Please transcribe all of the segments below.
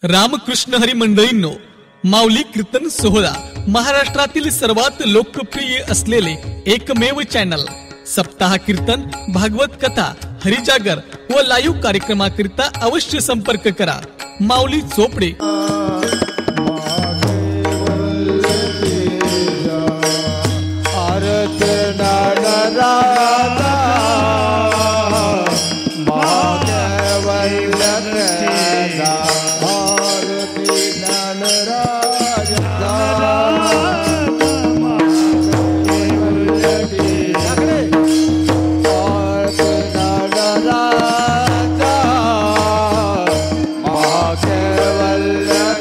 रामकृष्ण हरी मंडळींनो, माऊली कीर्तन सोहळा महाराष्ट्रातील सर्वात लोकप्रिय असलेले एकमेव चॅनल सप्ताह कीर्तन, भागवत कथा, हरिजागर व लाईव्ह कार्यक्रमाकरिता अवश्य संपर्क करा. माऊली चोपडे. Kevalyate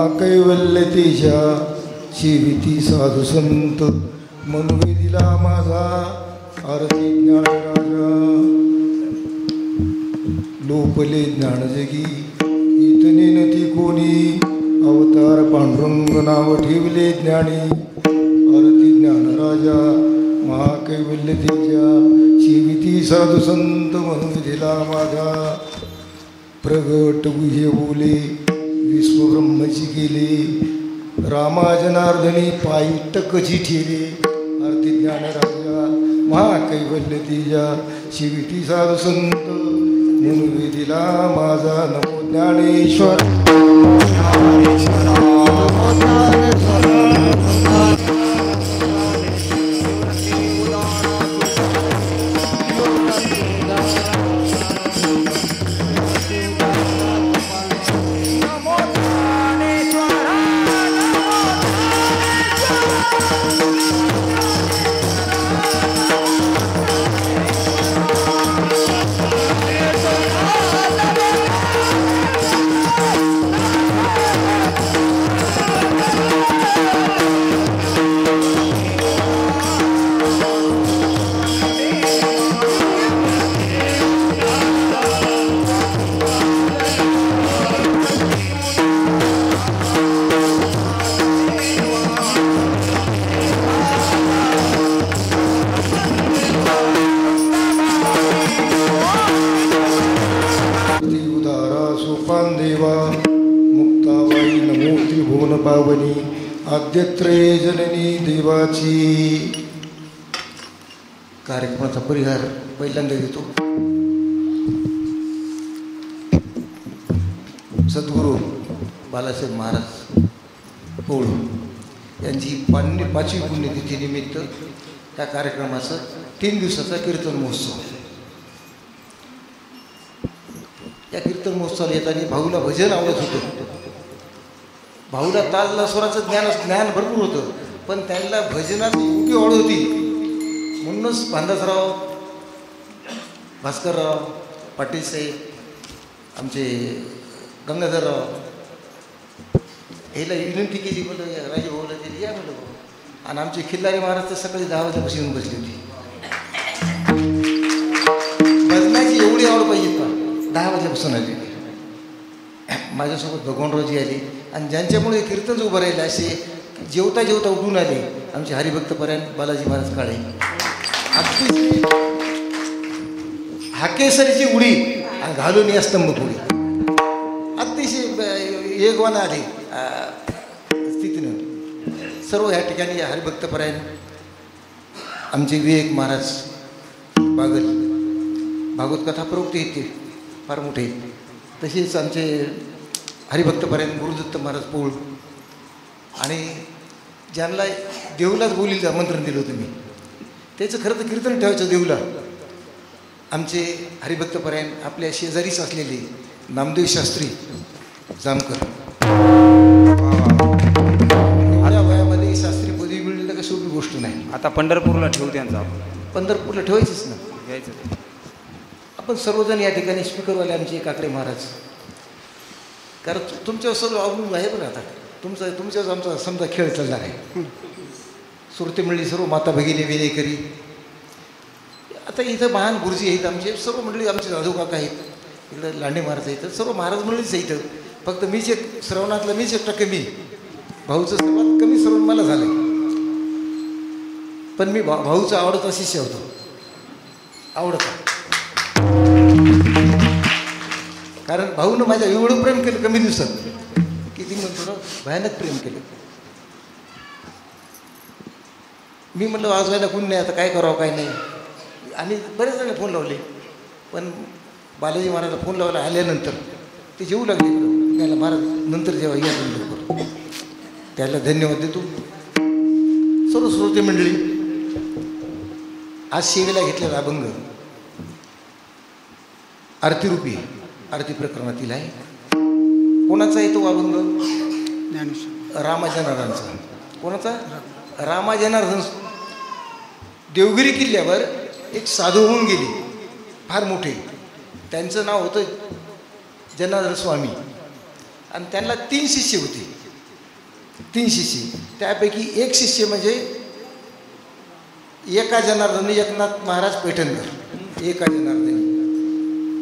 महाकैवल्यतेच्या शिविती साधू संत मनुवेदिला माझा आरती ज्ञान राजा लोपले ज्ञान जगी इतने नती कोणी अवतार पांडुरंग नाव ठेवले ज्ञानी आरती ज्ञान राजा महाकैवल्यतेच्या शिविती साधू संत मनुवेदिला माझा प्रगट गुह्य बोले विश्वब्रह्मची केले रामा जनार्दनी पायी टकची ठेले आरती ज्ञान राजा महाकैवल्यतेच्या शिविती साधू संत मनुवेदिला माझा नमो ज्ञानेश्वर पावनी आद्यत्रय जननी देवाची. कार्यक्रमाचा परिहार पहिल्यांदा देतो सद्गुरू बालासाहेब महाराज पोळ यांची 5वी पुण्यतिथी निमित्त त्या कार्यक्रमाचा 3 दिवसाचा कीर्तन महोत्सव. या कीर्तन महोत्सवाला येताना भाऊला भजन आवडत होतं. भाऊला ताल स्वराचं ज्ञान भरपूर होतं, पण त्यांना भजनात एवढी आवड होती म्हणूनच भांदासराव, भास्करराव, पाटील साहेब, आमचे गंगाधरराव ह्याला विनंती केली, म्हणलं राजे भाऊला दिली या म्हणलं. आणि आमचे खिल्लारी महाराज तर सकाळी 10 वाजल्यापासून येऊन बसली होती. भजनाची एवढी आवड पाहिजे का 10 वाजल्यापासून आली. माझ्यासोबत भगवानरावजी आले आणि ज्यांच्यामुळे कीर्तन उभं राहिले असे जेवता जेवता उठून आले आमचे हरिभक्तपरायण बालाजी महाराज काळे. अगदी हाकेसरीची उडी आणि घालून या स्तंभपुडी अतिशय वेगवान आले स्थितीनं. सर्व ह्या ठिकाणी हरिभक्तपरायण आमचे विवेक महाराज बागल भागवत कथा प्रवृत्ती येते फार मोठे. तसेच आमचे हरिभक्तपरायण गुरुदत्त महाराज पोळ आणि ज्यांना देऊलाच बोलीला आमंत्रण दिलं होतं मी, त्याचं खरं तर कीर्तन ठेवायचं देऊला. आमचे हरिभक्तपरायण आपल्या शेजारीच असलेले नामदेव शास्त्री जामकर. या वयामध्ये शास्त्री पदवी मिळणं काही सोपी गोष्ट नाही. आता पंढरपूरला ठेवू त्यांचा, पंढरपूरला ठेवायचीच ना, घ्यायचं. आपण सर्वजण या ठिकाणी स्पीकरवाले आमचे काकडे महाराज, कारण तुमच्यावर सर्व अवलंबून आहे बरं. आता तुमच्यावर आमचा समजा खेळ चालणार आहे. सुरते मंडळी सर्व माता भगिनी विनेकरी, आता इथं महान गुरुजी आहेत आमचे, सर्व मंडळी आमचे जाधव काका आहेत, इकडं लांडे महाराज आहेत, सर्व महाराज मंडळीच आहे इथं. फक्त मीच एक श्रवणातलं 1% मी, भाऊचं सर्वात कमी श्रवण मला झालं, पण मी भाऊचं आवडता शिष्य होतो. आवडता कारण भाऊनं माझ्या एवढं प्रेम केलं कमी दिवसात की ती म्हणतो ना भयानक प्रेम केलं. मी म्हटलं वाजवायला कोण नाही, आता काय करावं काय नाही. आणि बरेच जण फोन लावले, पण बालाजी महाराजला फोन लावला आल्यानंतर ते जेवू लागले. त्याला महाराज नंतर जेव्हा या लवकर, त्याला धन्यवाद देतो. सर्व श्रोते मंडळी, आज सेवेला घेतलेला अभंग आरतीरूपी आरती प्रकरणातील आहे. कोणाचा आहे तो अभंग? रामाजनार्दनचा. कोणाचा? रामाजनार्दन. देवगिरी किल्ल्यावर एक साधू होऊन गेले फार मोठे, त्यांचं नाव होतं जनार्दन स्वामी. आणि त्यांना 3 शिष्य होते. 3 शिष्य, त्यापैकी एक शिष्य म्हणजे एका जनार्दनी एकनाथ महाराज पैठणकर, एका जनार्दनी,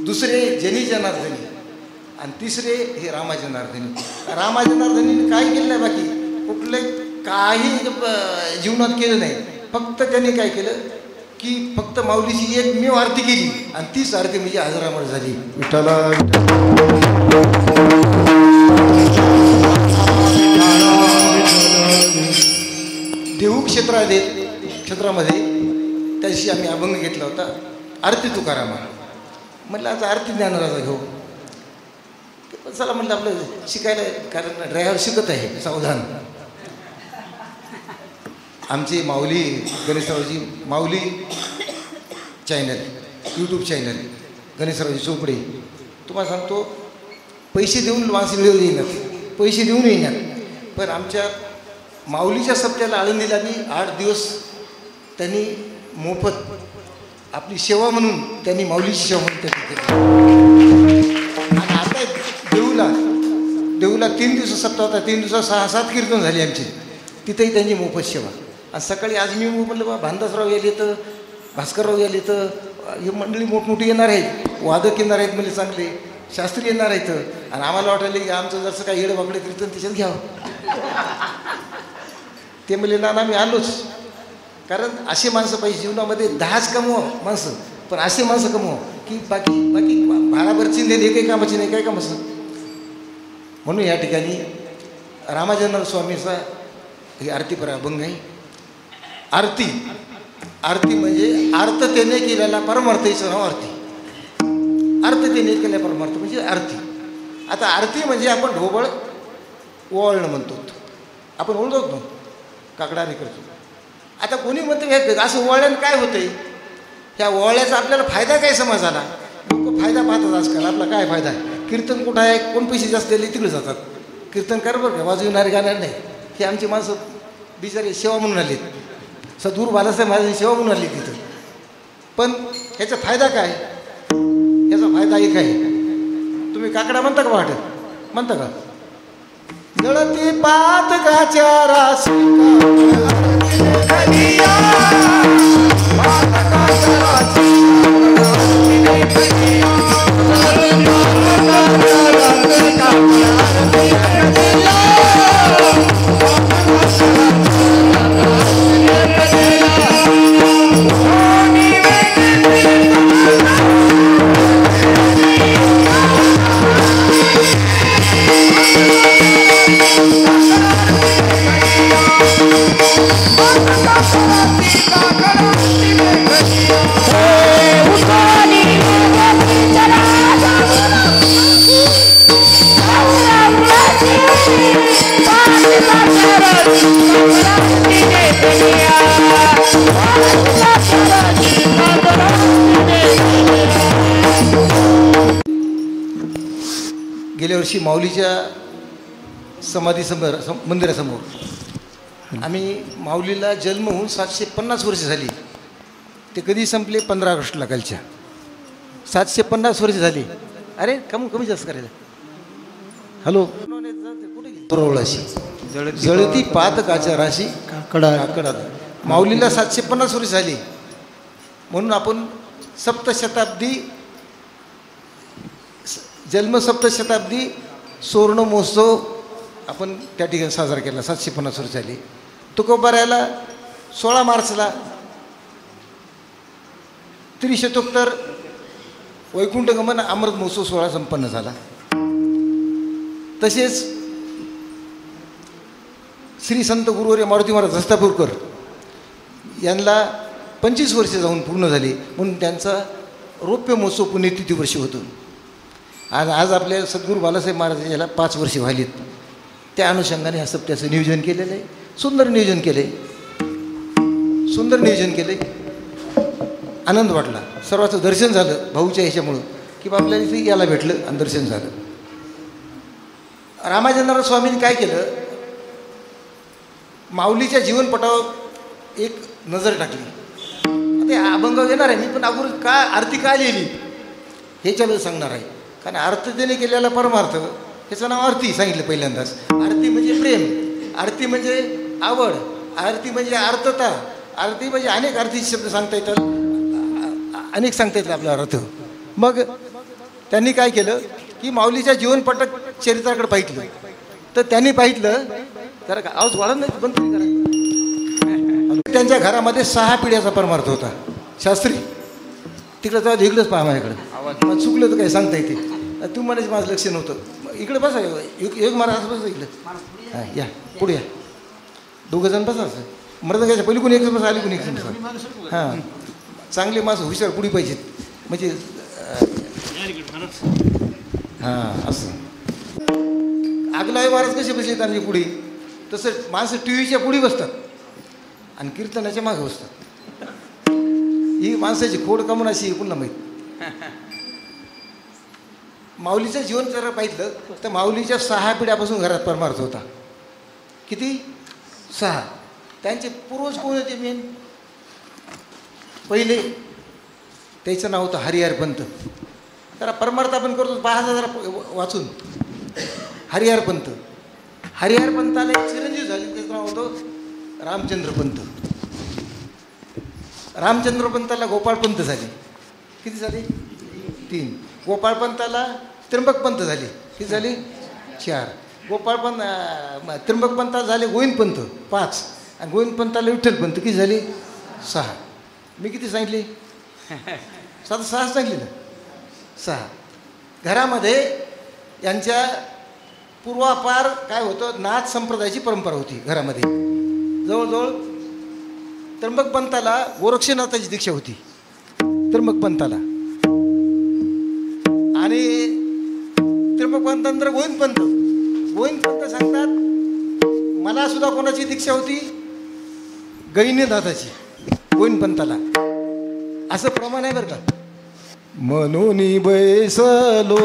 दुसरे जनी जनार्दनी आणि तिसरे हे रामा जनार्दनी. रामा जनार्दनीने काय केलं नाही, बाकी कुठले काही जीवनात केलं नाही. फक्त त्यांनी काय केलं की फक्त माऊलीची एक मेव आरती केली आणि तीच आरती म्हणजे अजरामर झाली. विठ्ठला देहू क्षेत्रामध्ये त्याशी आम्ही अभंग घेतला होता, आरती तुकारामा. म्हटलं आता आरती ज्ञानराजा घेऊ. चला म्हटलं आपलं शिकायला, कारण ड्रायव्हर शिकत आहे सावधान. आमचे माऊली गणेशरावजी माऊली चॅनल, यूट्यूब चॅनल गणेशरावजी चोपडे, तुम्हाला सांगतो पैसे देऊन माणसं मिळवून येणार, पैसे देऊन येणार. पण आमच्या माऊलीच्या सप्त्याला आळंदीला मी 8 दिवस त्यांनी मोफत आपली सेवा म्हणून, त्यांनी माऊलीची सेवा म्हणून त्यांनी केली. आणि आता देऊला 3 दिवस सप्ताह होता, 3 दिवसात 6-7 कीर्तन झाली आमची, तिथेही त्यांची मोफत सेवा. आणि सकाळी आज मी म्हटलं बा भानदासराव यायले तर, भास्करराव यायले तर, ही मंडळी मोठमोठी येणार आहेत, वादक येणार आहेत, म्हणजे चांगले शास्त्री येणार आहेत. आणि आम्हाला वाटायला की आमचं जसं काय येडवाकडे कीर्तन त्याच्यात घ्यावं. ते म्हणले ना मी आलोच, कारण असे माणसं पाहिजे जीवनामध्ये. 10च कमवा माणसं, पण असे माणसं कमवा की बाकी भाराभर चिंधे एकही कामाची नाही, काय कामाचं. म्हणून या ठिकाणी रामाजन स्वामीचा ही आरतीपर अभंग आहे. आरती म्हणजे आर्ततेने केलेला परमार्थीचं नाव आरती. आर्ततेने केलेला परमार्थ म्हणजे आरती. आता आरती म्हणजे आपण ढोबळ ओवाळणं म्हणतो, आपण ओळखतो ना, काकडाने करतो. आता कोणी म्हणतं हे असं ओवाळल्यानं काय होतंय, ह्या ओवाळ्याचा आपल्याला फायदा काय समाजाला. लोक फायदा पाहतात आजकाल, आपला काय फायदा आहे. कीर्तन कुठं आहे, कोण पैसे जास्त दिले तिकडे जातात. कीर्तन कर बरं का, वाजविणारे गाणार नाही. हे आमची माणसं बिचारे सेवा म्हणून आलीत, सद्गुरू बालासाहेब महाराजांची सेवा म्हणून आली तिथं. पण ह्याचा फायदा काय, ह्याचा फायदा एक आहे. तुम्ही काकडा म्हणता का, वाट म्हणता का, जळती पातकाच्या राशी गेल्या वर्षी माऊलीच्या समाधीसमोर मंदिरासमोर आम्ही माऊलीला जन्म होऊन 750 वर्ष झाली. ते कधी संपले, 15 ऑगस्टला कालच्या. 750 वर्ष झाली. अरे कमी जास्त करायला. हॅलो, रोळाशी जळती पातकाच्या राशी काकडा. माऊलीला 750 वर्ष झाली, म्हणून आपण जन्म सप्तशताब्दी सुवर्ण महोत्सव आपण त्या ठिकाणी साजरा केला. 750 वर्ष झाली. तुकोबाऱ्याला 16 मार्चला त्रिशतोत्तर वैकुंठगमन अमृत महोत्सव सोहळा संपन्न झाला. तसेच श्री संत गुरुवर्य मारुती महाराज हस्तापूरकर यांना 25 वर्षे जाऊन पूर्ण झाली, म्हणून त्यांचा रौप्य महोत्सव पुण्यतिथी वर्षी होतो. आज आपल्या सद्गुरू बालासाहेब महाराज याला 5 वर्षे व्हालीत. त्या अनुषंगाने ह्या सप्त्याचं नियोजन केलेलं आहे. सुंदर नियोजन केले. आनंद वाटला. सर्वांचं दर्शन झालं भाऊच्या ह्याच्यामुळं, की बा आपल्याला इथे याला भेटलं आणि दर्शन झालं. रामाचंद्र स्वामींनी काय केलं, माऊलीच्या जीवनपटावर एक नजर टाकली. आता अभंग येणार आहे मी, पण अगोदर का आरती का लिहिली ह्याच्याबद्दल सांगणार आहे. कारण आरतीने केलेला परमार्थ ह्याचं नाव आरती सांगितलं पहिल्यांदाच. आरती म्हणजे प्रेम, आरती म्हणजे आवड, आरती म्हणजे आर्तता, आरती म्हणजे अनेक अर्थी शब्द सांगता येतात, अनेक सांगता येतात आपला अर्थ. मग त्यांनी काय केलं की माऊलीच्या जीवनपटक चरित्राकडे पाहिलं. तर त्यांनी पाहिलं जरा का आवाज वाढत नाही बंद करा. त्यांच्या घरामध्ये 6 पिढ्याचा परमार्थ होता. शास्त्री तिकडं जाऊ इकडंच पहा माझ्याकडे, मग चुकलं तर काय सांगता येते. तू म्हणायचं माझं लक्ष नव्हतं. इकडे बसा, एक महाराज बसा इकडं. हां या पुढे या, 2 जण बसा. मृदंगाच्या पहिली कोणी एक जण बसा, आली कोणी एक जण बसा. हां चांगले माणसं हुशार पुढे पाहिजेत म्हणजे. हां असं आगलाय महाराज कसे बसलेत आमच्या पुढे, तसं माणसं टी व्हीच्या पुढे बसतात आणि कीर्तनाच्या मागे बसतात. ही माणसाची खोड कमून अशी पुन्हा माहीत. माऊलीचं जीवन जर पाहिलं तर माऊलीच्या 6 पिढ्यापासून घरात परमार्थ होता. किती? 6. त्यांचे पूर्वज कोण होते मेन? पहिले त्याचं नाव होतं हरिहरपंत. जरा परमार्थ आपण करतो, पहा जरा वाचून. हरिहरपंत, हरिहरपंताला एक चिरंजीव झाले, त्याचं नाव होतं रामचंद्रपंत. रामचंद्रपंताला गोपाळपंत झाले. किती झाले? 3. गोपाळपंताला त्र्यंबकपंत झाले. किती झाले? 4. त्र्यंबकपंताला झाले गोविंदपंत 5. आणि गोविंदपंताला विठ्ठलपंत किती झाले? 6. मी किती सांगितले? 6 सांगितले ना. 6. घरामध्ये यांच्या पूर्वापार काय होतं, नाथ संप्रदायाची परंपरा होती घरामध्ये. जवळजवळ त्र्यंबकपंताला गोरक्षनाथाची दीक्षा होती. त्र्यंबकपंताला आणि त्र्यंबकपंतानंतर गोविंदपंत. गोविंदपंत सांगतात मला सुद्धा कोणाची दीक्षा होती? गैनीनाथाची. गोविंदपंताला असं प्रमाण आहे बरं का. म्हणून बैसलो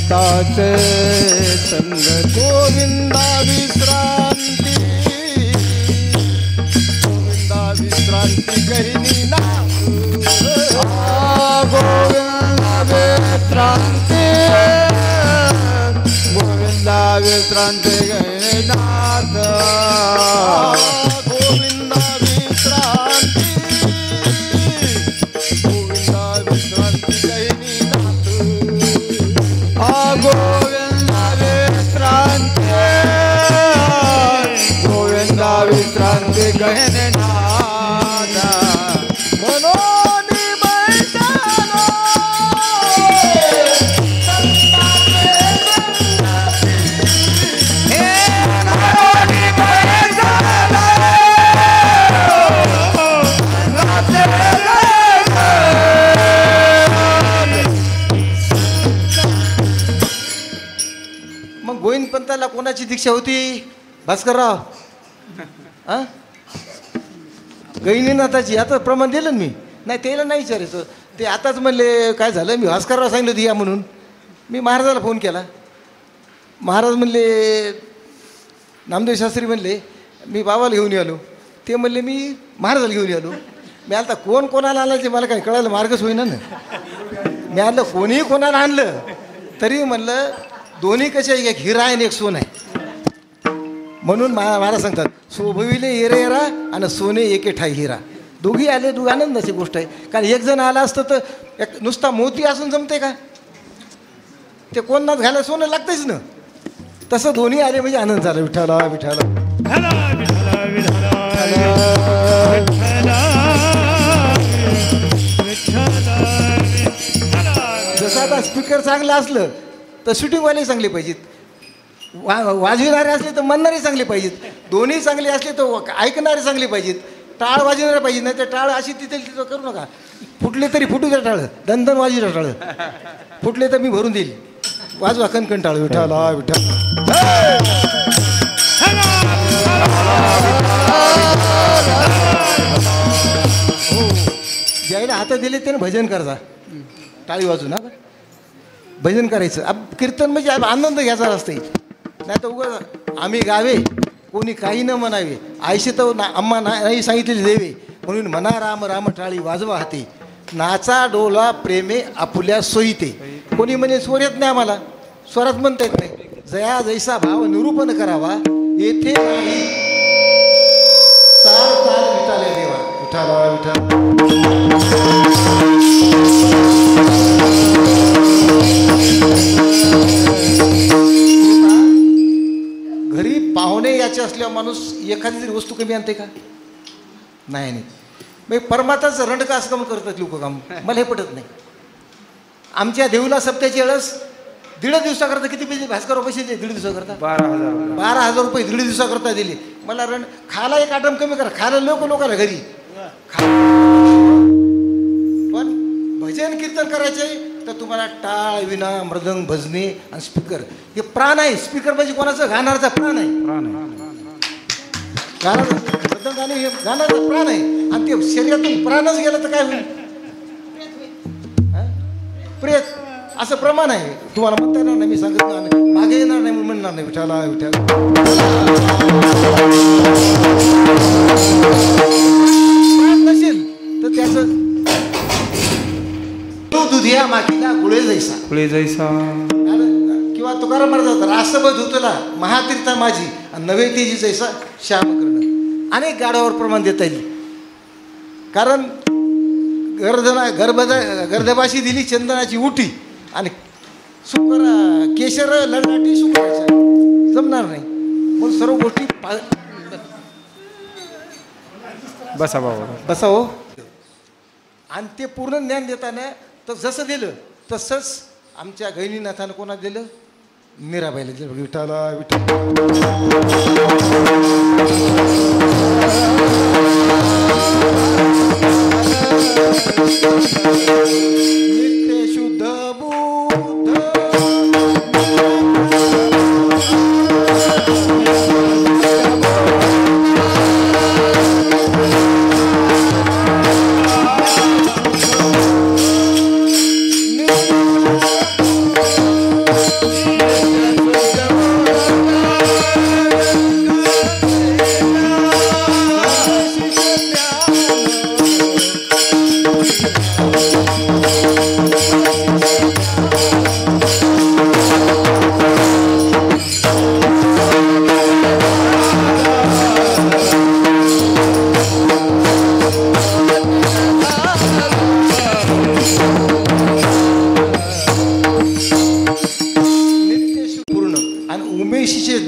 संताचे संग. गोविंदा विश्रांती, गोविंदा विश्रांती गहिनी ना. गोविंदा विश्रांती, गोविंदा विश्रांती गहिनी नाथ. गोविंदा विश्रांती, गोविंदा विश्रांती गहिनी नाथ. गोविंदा विश्रांती, गोविंदा विश्रांती गहने नादा. मनोनी बैठलो हे मनोनी बैठलो गोविंदपंताला कोणाची दीक्षा होती? भास्करराव हां गैनीनाथाची. आता प्रमाण दिलं मी. नाही त्याला नाही विचारायचं. ते आताच म्हणले काय झालं, मी भास्करराव सांगितलं होती या म्हणून. मी महाराजाला फोन केला. महाराज म्हणले, नामदेव शास्त्री म्हणले मी बाबाला घेऊन आलो. ते म्हणले मी महाराजाला घेऊन आलो. मी आता कोण कोणाला आलं ते मला काय कळायला मार्गच होईना ना. मी आणलं कोणीही कोणाला आणलं तरी म्हणलं दोन्ही कसे, एक हिरा आहे आणि एक सोन आहे. म्हणून महाराज सांगतात शोभविले हिरे हिरा आणि सोने एके ठाई हिरा. दोघी आले, दोघी आनंदाची गोष्ट आहे. कारण एक जण आला असतं तर एक नुसता मोती असून जमते का? ते कोणात घालायला सोनं लागतेच ना. तसं दोन्ही आले म्हणजे आनंद झाला. विठाला विठाला जसं आता स्पीकर चांगलं असलं तर शूटिंगवाले चांगले पाहिजेत, वाजविणारे असले तर म्हणणारे चांगले पाहिजेत, दोन्ही चांगले असले तर ऐकणारे चांगले पाहिजेत, टाळ वाजविणारे पाहिजे. नाही तर टाळ अशी तिथे तिथं करू नका. फुटले तरी फुटू द्या टाळ, दणदण वाजू द्या टाळ. फुटले तर मी भरून देईल. वाजवा कणकण टाळ. विठाला विठा हो ज्याला हातात दिले त्याने भजन करजा टाळी वाजू ना भजन करायचं कीर्तन म्हणजे आनंद घ्यायचा असते नाही तर उगाच आम्ही गावे कोणी काही न म्हणावे आयशी तर अम्मा नाही सांगितलेले देवे म्हणून म्हणा राम राम टाळी वाजवा हाती नाचा डोला प्रेमे आपुल्या सोयीते कोणी म्हणे स्वर येत नाही आम्हाला स्वरात म्हणता येत नाही जया जैसा भाव निरूपण करावा येथे नाही चाल चाल विठाले देवा विठाला विठाला घरी पाहुणे याचे असल्यावर माणूस एखादी तरी वस्तू कमी आणते का नाही मग परमात्माचं रंडका असं काम करतात लोक काम मला हे पटत नाही आमच्या देऊला सप्त्याची वेळेस 1.5 दिवसाकरता किती पैसे भास्करराव पैसे दिले 1.5 दिवसाकरता 12,000 रुपये 1.5 दिवसाकरता दिले मला खायला एक आटम कमी करा खायला लोकांना घरी पण भजन कीर्तन करायचे तर तुम्हाला टाळ विना मृदंग भजने आणि स्पीकर हे प्राण आहे स्पीकर म्हणजे कोणाचं गाणारचा प्राण आहे मृदंग गाणे हे गाणारचा प्राण आहे आणि ते शरीरातून प्राणच गेलं तर काय होईल प्रेत असं प्रमाण आहे तुम्हाला म्हणता येणार नाही मी सांगत नाही मागे येणार नाही म्हणणार नाही विठाला विठाला नसेल तर त्याचं दुधिया माकीला गुळे जैसा किंवा तुकाराम महाराज रासब धुतला महातीर्था माझी आणि नवे तेजी जैसा श्याम करणं अनेक गाड्यावर प्रमाण देता येईल कारण गर्दभाशी दिली चंदनाची उठी आणि केशर लढाटी सुकरायच्या जमणार नाही म्हणून सर्व गोष्टी बसा बाबा बसा हो आणि ते पूर्ण ज्ञान देताना तर जसं दिलं तसंच आमच्या गहिनीनाथानं कोणा दिलं मीराबाईला दिलं विठाला नित्य शुद्ध बुद्ध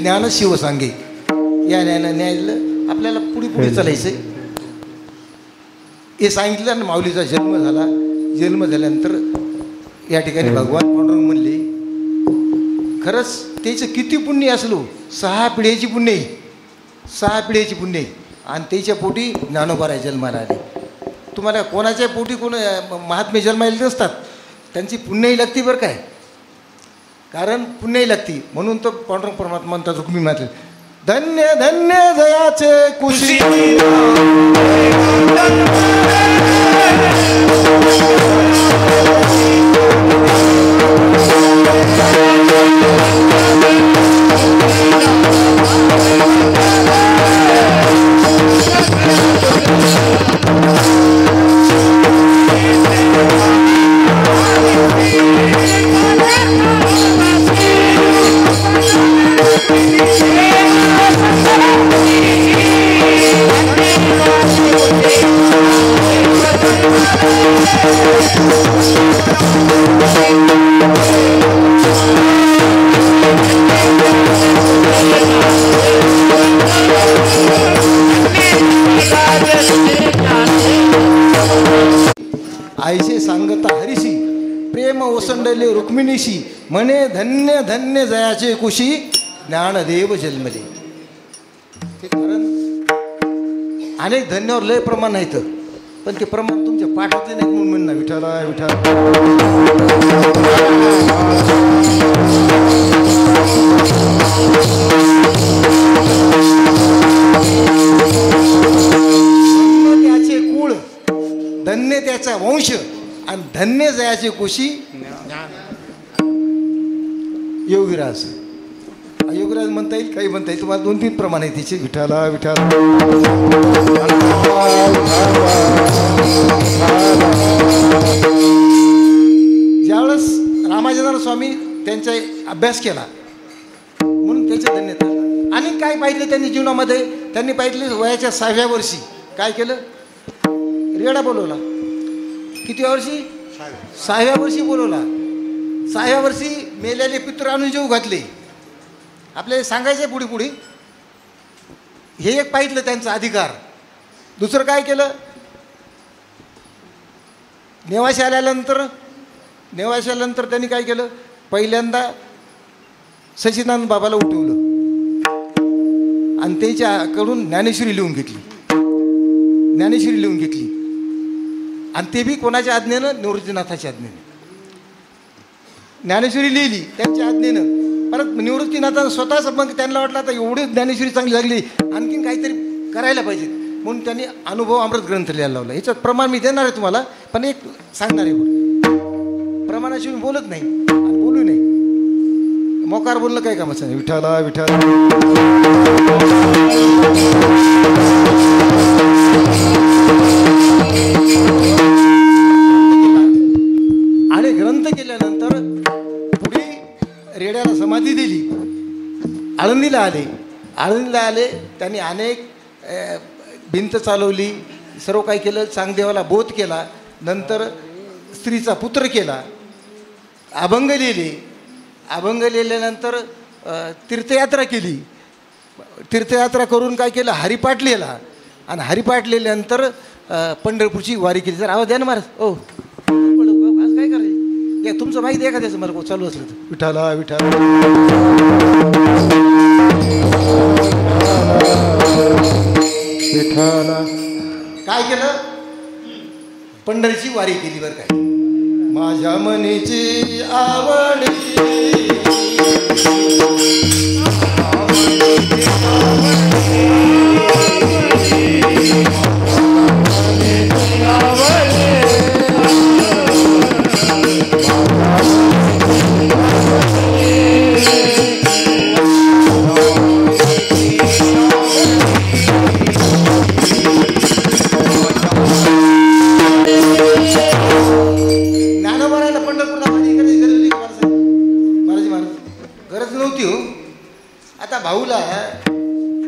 ज्ञान शिव सांगे या न्यायाला आपल्याला पुढे चालायचंय हे सांगितलं आणि माऊलीचा जन्म झाला जन्म झाल्यानंतर या ठिकाणी भगवान पांडुरंग म्हणले खरंच त्याचं किती पुण्य असलो 6 पिढ्याची पुण्य 6 पिढ्याची पुण्य आणि त्याच्या पोटी ज्ञानोबाराय जन्माला आले तुम्हाला कोणाच्या पोटी कोण महात्मे जन्माला नसतात त्यांची पुण्यही लागती बरं काय कारण पुण्यही लागती म्हणून तो पांडुरंग परमात्मा म्हणतात रुक्मिणी माते धन्य धन्य जयाचे कुशी आईसे सांगता हरिशी प्रेम ओसंडले रुक्मिणीशी म्हणे धन्य धन्य जयाचे कुशी ज्ञानदेव जन्मले ते कारण अनेक धन्यावर लय प्रमाण आहेत पण ते प्रमाण तुमच्या पाठातले नाही म्हणून म्हणणं विठाला त्याचे कुळ त्याचा वंश आणि धन्य जयाचे कोशी योगीराज. योगीराज म्हणता येईल, काही म्हणता येईल, तुम्हाला 2-3 प्रमाण आहे तिचे. विठाला विठाला ज्यावेळेस रामानंद स्वामी त्यांचा अभ्यास केला म्हणून त्याचे धन्यता. आणि काय पाहिजे त्यांनी जीवनामध्ये, त्यांनी पाहिजे वयाच्या 6व्या वर्षी काय केलं, रेडा बोलवला. किती वर्षी? 6व्या वर्षी बोलवला. 6व्या वर्षी मेलेले पितृ आणून जेव घातले. आपल्याला सांगायचं पुढे पुढे हे एक पाहिलं त्यांचा अधिकार. दुसरं काय केलं, नेवाशी आल्यानंतर त्यांनी काय केलं, पहिल्यांदा सच्चिदानंद बाबाला उठवलं आणि त्याच्याकडून ज्ञानेश्वरी लिहून घेतली. आणि ते बी कोणाच्या आज्ञेनं, निवृत्तीनाथाच्या आज्ञेनं ज्ञानेश्वरी लिहिली त्यांच्या आज्ञेनं. परत निवृत्तीनाथानं स्वतःच मग त्यांना वाटलं आता एवढी ज्ञानेश्वरी चांगली लागली, आणखीन काहीतरी करायला पाहिजे म्हणून त्यांनी अनुभव अमृत ग्रंथ लिहायला लावला. ह्याच्यात प्रमाण मी देणार आहे तुम्हाला, पण एक सांगणार आहे. प्रमाणाशिवाय मी बोलत नाही आणि बोलू नाही. मोकार बोललं काय कामाचं नाही. विठाला विठाला आणि ग्रंथ केल्यानंतर पुढे रेड्याला समाधी दिली. आळंदीला आले त्यांनी अनेक भिंत चालवली, सर्व काही केलं, चांगदेवाला बोध केला. नंतर स्त्रीचा पुत्र केला, अभंग लिहिल्यानंतर तीर्थयात्रा केली. तीर्थयात्रा करून काय केलं, हरिपाठ लिहिला. आणि हरिपाठ लिहिल्यानंतर पंढरपूरची वारी केली. जर आवाज द्या ना महाराज. ओ आज काय करायचं, या तुमचं माहिती आहे का त्याचं मला चालू असलं तर. विठाला विठाला विठाला काय केलं, पंढरीची वारी केली. बरं काय, माझ्या मनीची आवड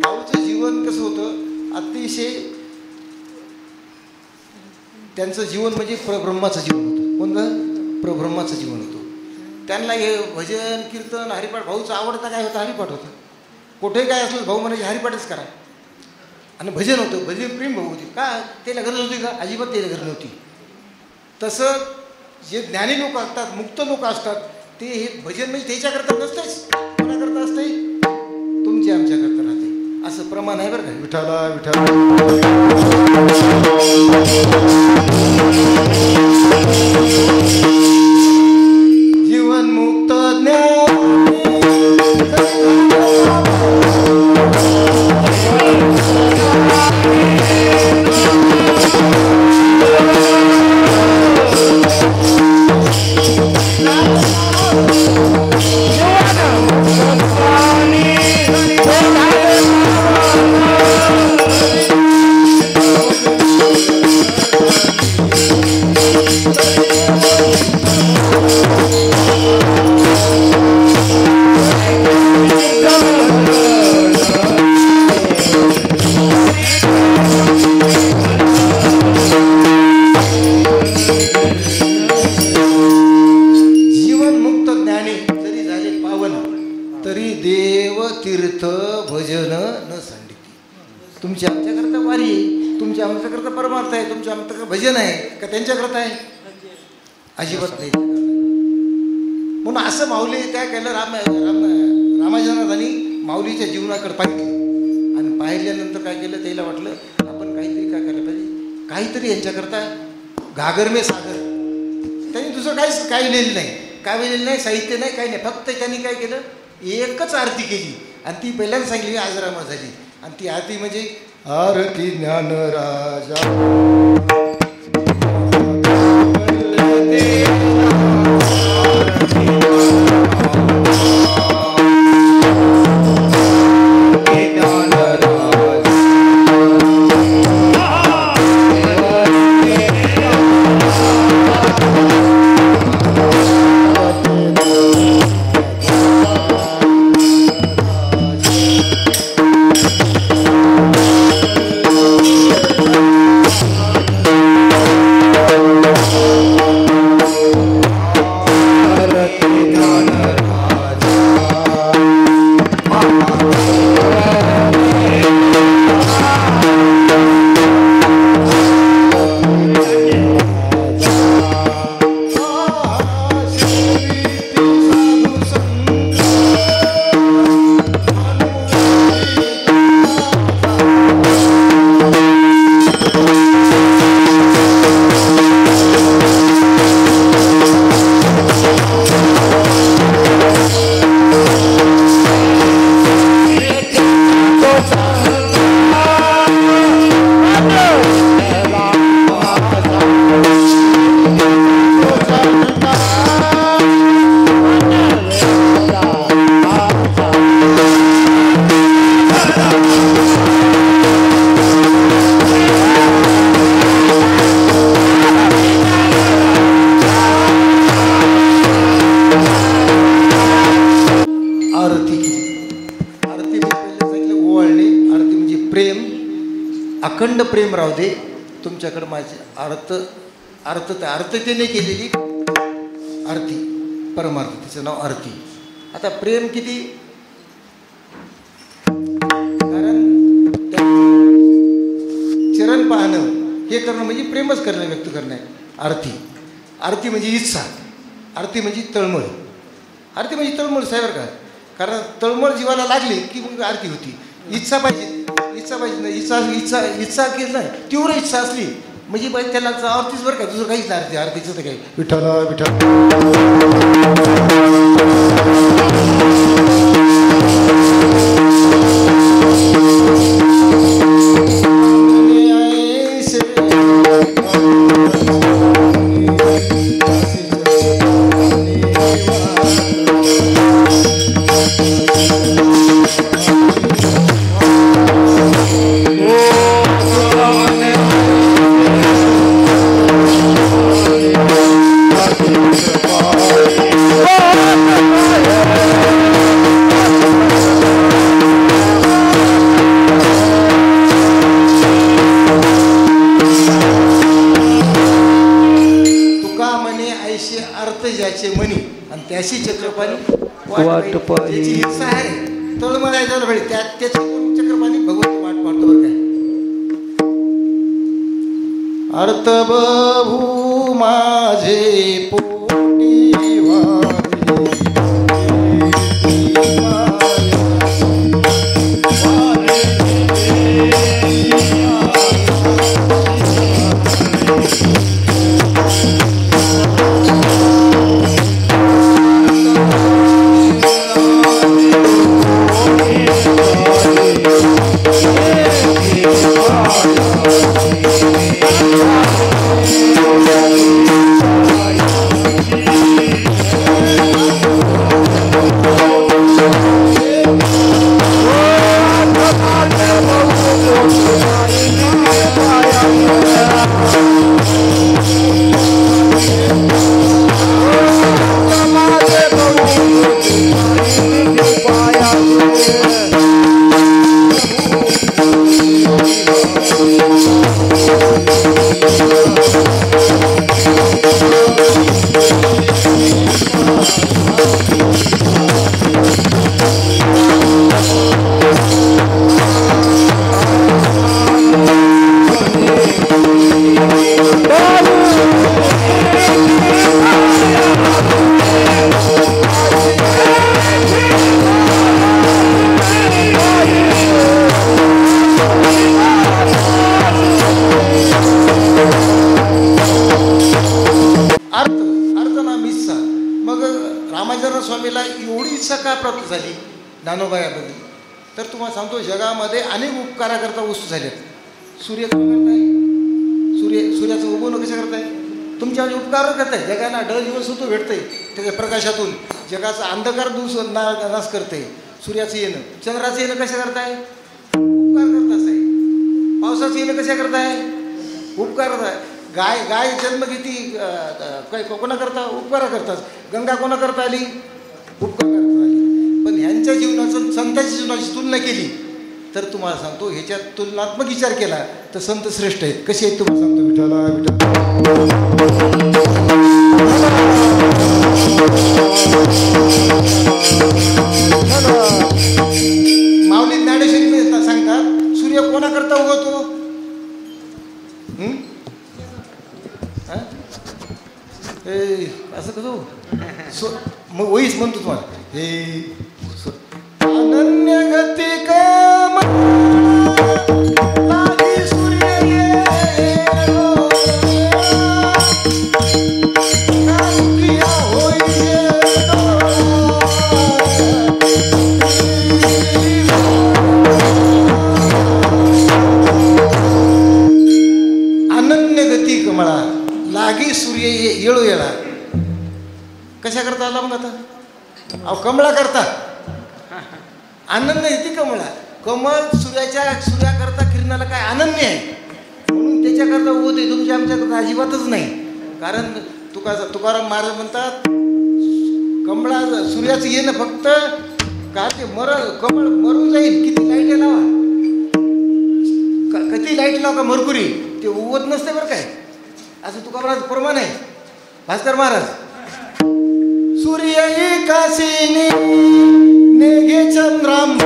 भाऊचं जीवन कसं होतं, अतिशय त्यांचं जीवन म्हणजे प्रब्रह्माचं जीवन होतं. कोणतं? प्रब्रह्माचं जीवन होतं. त्यांना हे भजन कीर्तन हरिपाठ, भाऊचा आवडता काय होता, हरिपाठ होता. कुठेही काय असलं भाऊ म्हणायचे हरिपाठच करा. आणि भजन होतं, भजन प्रेम भाऊ होती. का त्याला गरज होती का? अजिबात त्याला गरज नव्हती. तसं जे ज्ञानी लोक असतात, मुक्त लोक असतात, ते हे भजन म्हणजे त्याच्याकरता नसतेच, कोणाकरता असते, तुमच्या आमच्याकरता राहते. असं प्रमाण आहे बरं का. विठाला विठाला जीवन मुक्त तुमच्या आमच्याकरता वारी आहे, तुमच्या आमच्याकरता परमार्थ आहे, तुमच्या आमच्याकरता भजन आहे का त्यांच्याकरता आहे? अजिबात नाही. म्हणून असं माऊली काय केलं, रामाजनाथांनी माऊलीच्या जीवनाकडे पाहिलं आणि पाहिल्यानंतर काय केलं, त्याला वाटलं आपण काहीतरी काय करायला पाहिजे, काहीतरी यांच्याकरता घागर में सागर. त्यांनी दुसरं काहीच काही लिहिलं नाही, काय लिहिलं नाही, साहित्य नाही, काही नाही. फक्त त्यांनी काय केलं, एकच आरती केली आणि ती पहिल्यांदा सांगितली आजरामा झाली. आणि ती आरती म्हणजे आरती ज्ञान राजा अखंड प्रेम राहू दे तुमच्याकडं. माझी अर्थतेने केलेली आरती, परमार्थ, तिचं नाव आरती. आता प्रेम किती, कारण चरण पाहणं हे करणं म्हणजे प्रेमच करणं, व्यक्त करणं आहे आरती. आरती म्हणजे इच्छा, आरती म्हणजे तळमळ. आरती म्हणजे तळमळ साहेब का, कारण तळमळ जीवाला लागली की मग आरती होती. इच्छा पाहिजे, इच्छा पाहिजे ना, इच्छा केली नाही, तीव्र इच्छा असली म्हणजे बाई त्याला आरतीच बरं का, दुसरं काहीच नाही आरती. आरतीचं तर काही विठ्ठला विठ्ठल. त्याशी चक्रपाणी वाट पाहिजे, इच्छा आहे तळमळ आहे झालं पाहिजे, त्याची चक्रपाणी भगवंत वाट पाहतो बरं काय. अर्थ बभू माझे पोटी स्वामीला एवढी इच्छा का प्राप्त झाली ज्ञानोबायाबद्दल, तर तुम्हाला सांगतो जगामध्ये अनेक उपकाराकरता वस्तू झाल्यात. सूर्य काय करताय, सूर्याचं उगवणं कसं करताय, तुमच्या उपकार करताय. जगाला डळ दिवस होतो भेटतंय त्याच्या प्रकाशातून, जगाचा अंधकार नाश करते. सूर्याचं येणं, चंद्राचं येणं कशा करताय, उपकार करताच आहे. पावसाचं येणं कशा करताय, उपकार करताय. गाय जन्म घेती कोणा करता, उपकार करतात. गंगा कोणा करता आली, उपकार करता आली. पण ह्यांच्या जीवनाचं संतांच्या जीवनाची तुलना केली तर तुम्हाला सांगतो ह्याच्यात तुलनात्मक विचार केला तर संत श्रेष्ठ आहेत. कसे आहेत तुम्हाला सांगतो. विठ्ठला माऊली ज्ञानेश्वरी सांगतात सूर्य कोणा करता उगवतो, असं कसं मग वहीच म्हणतो तुम्हाला. हे अनन्य गती काम सूर्य अनन्य गती कमळा लागी सूर्य येळो येळा. कशा करता आला मग आता, अहो कमळा करता अनन्य येते कमळा. कमळ सूर्याकरता किरणाला काय अनन्य आहे म्हणून त्याच्याकरता होते, तुमच्या आमच्याकरता अजिबातच नाही. कारण तुकाराम महाराज म्हणतात कमळा सूर्याचं येणं फक्त का ते कमळ मरून जाईल, किती लाईट लावा, किती जी लाईट लाव का मरकुरी ते उगवत नसते बरं काय. असं तुकाराम प्रमाण आहे. भास्कर महाराज सूर्य काशीनी नेगे चंद्राम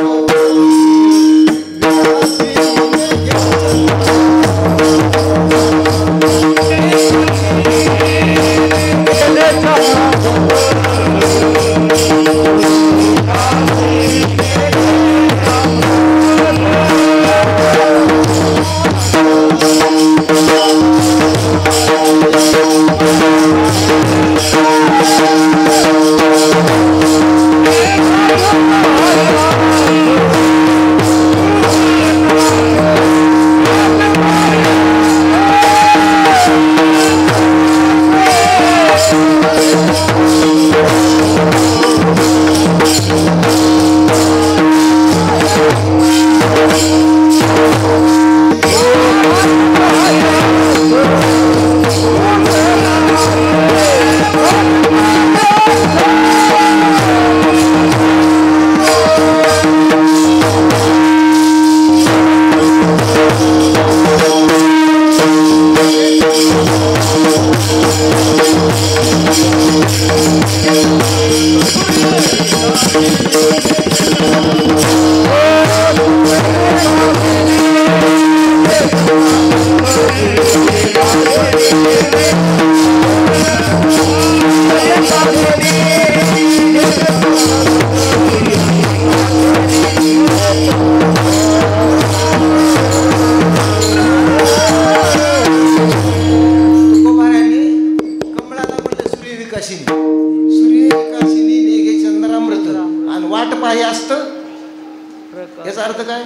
याचा अर्थ काय?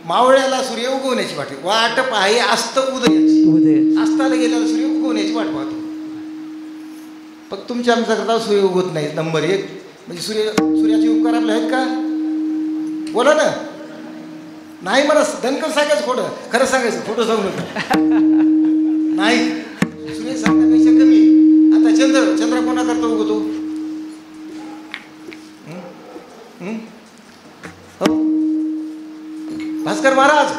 मावळ्याला सूर्य उगवण्याची वाट पाही असत उदयाची. अस्ताला गेल्याला सूर्य उगवण्याची वाट पाहतो. पण तुमच्या आमच्या करता सूर्य उगवत नाही. नंबर 1 म्हणजे सूर्याचे उपकार आपले आहेत का? बोला ना. नाही मला दणकन सांगायचं खोटं, खरं सांगायचं, खोटं सांगू नका. नाही, सूर्य सांगण्यापेक्षा कमी. आता चंद्र कोणा करता उगवतो? भास्कर महाराज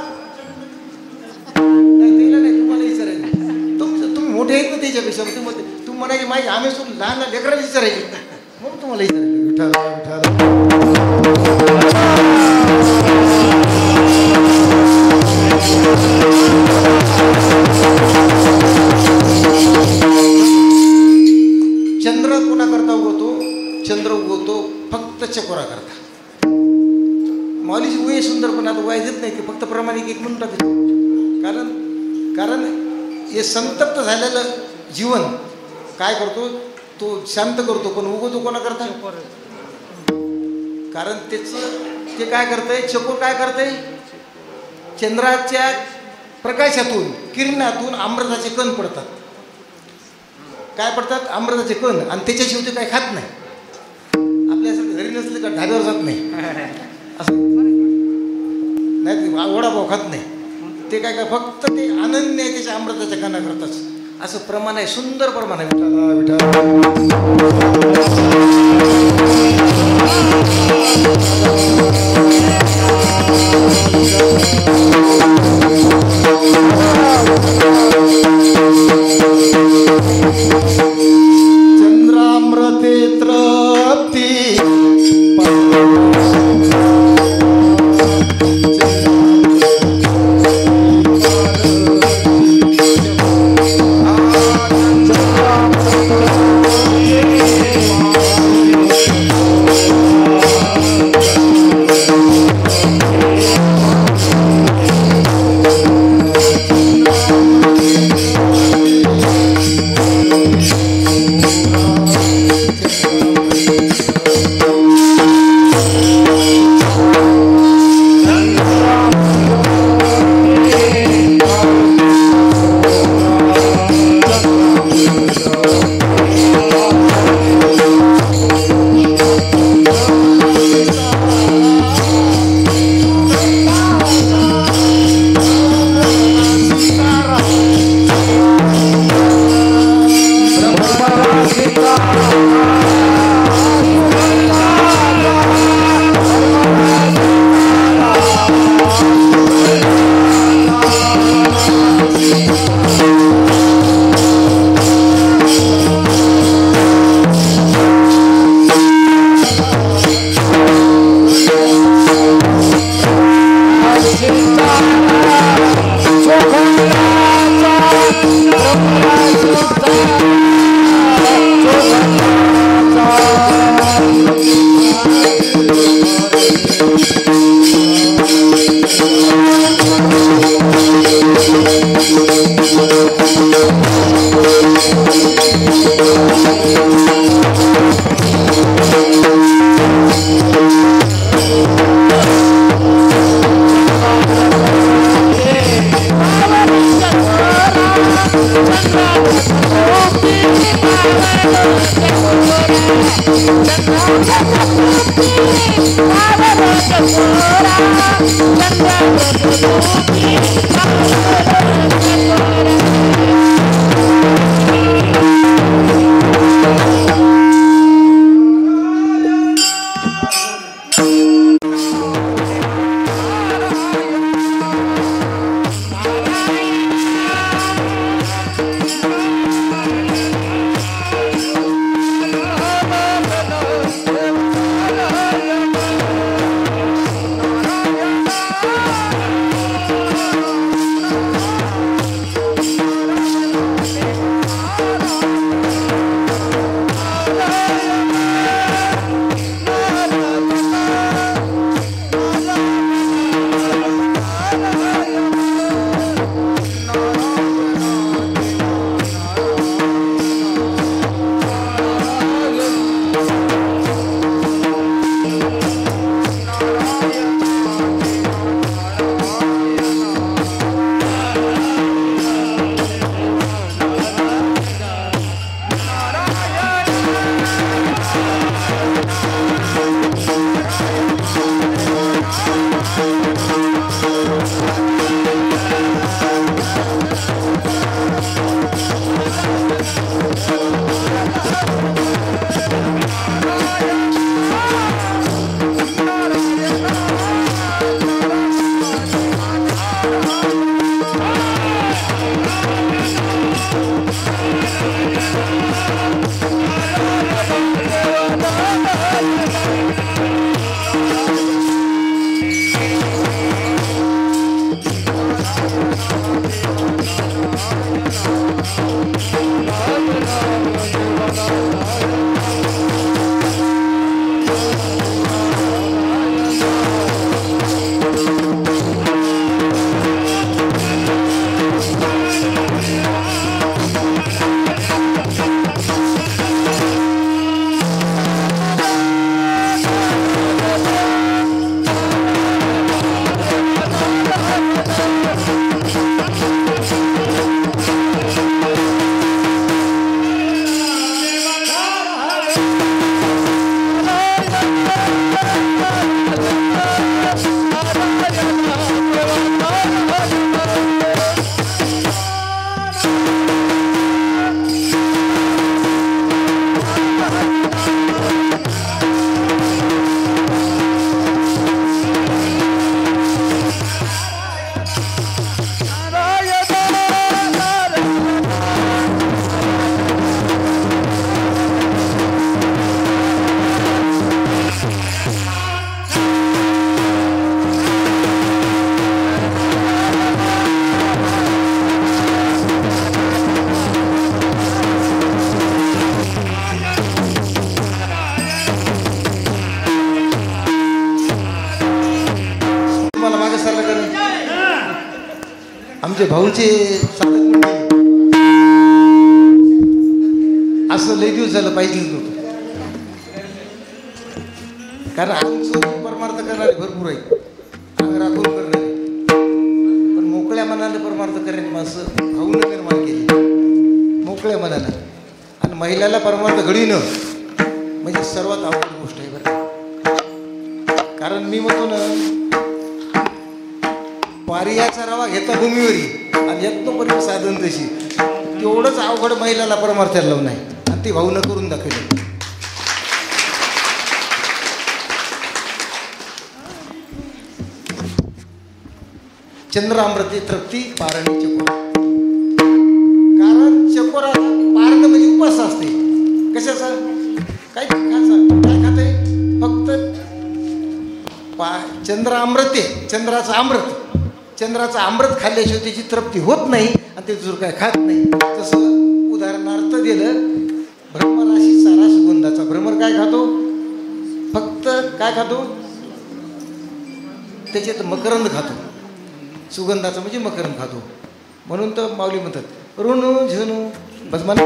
नाही, त्याला नाही, तुम्हाला विचारायचं. तुम्ही मोठे आहेत ना त्याच्यापेक्षा. तुम्ही म्हणायचे माहिती आम्ही लहान लेकरांना विचारायचे म्हणून तुम्हाला विचारायचं. चंद्र कोणाकरता उगवतो? चंद्र उगवतो फक्त चकोरा करता. माऊलीची वय सुंदर, पण आता वय देत नाही ते फक्त प्रामाणिक एक म्हणून टाकतो. कारण हे संतप्त झालेलं जीवन काय करतो? तो शांत करतो. पण उगवतो कोणा करता? कारण ते काय करतंय? चकोर काय करतंय? चंद्राच्या प्रकाशातून, किरणातून अमृताचे कण पडतात. काय पडतात? अमृताचे कण. आणि त्याच्याशिवाय ते काय खात नाही. आपल्यासारखं घरी नसलं का ढाब्यावर जात नाही असं नाही, वडापाव खात नाही. ते काय फक्त ते अनन्य त्याच्या अमृताच्या कणा करतात. असं प्रमाण आहे, सुंदर प्रमाण आहे. चंद्रामृते तृप्ती आमचे भाऊचे साधक मंडळी असं लय दिवस झालं पाहिजे नव्हतं, कारण आमचं परमार्थ करणारे भरपूर आहे, अंग राखून करणारे, पण मोकळ्या मनाने परमार्थ करणारी माणसं भाऊनं निर्माण केली मोकळ्या मनानं. आणि महिलाला परमार्थ घडविणं म्हणजे सर्वात अवघड गोष्ट आहे बरं. कारण मी म्हणतो ना, पारियाचा रवा घेता भूमीवरी आणि यत्नोपरी साधन तशी, तेवढंच अवघड महिलाला परमार्थाला लावून आहे, आणि ती भाऊनं करून दाखवली. चंद्रामृती तृप्ती पारणी चकोर. कारण चकोराला पारण म्हणजे उपास असते. कशाचा? काय खायचं? काय खाते? फक्त चंद्र अमृते, चंद्राचं अमृत, चंद्राचा अमृत खाल्ल्याशिवाय त्याची तृप्ती होत नाही आणि ते दुसरं काय खात नाही. तसं उदाहरणार्थ दिलं, भ्रमराशी सारा सुगंधाचा. भ्रमर काय खातो? फक्त काय खातो? त्याच्यात मकरंद खातो. सुगंधाचा म्हणजे मकरंद खातो. म्हणून तर माऊली म्हणतात ऋणू झुनू बस म्हणा.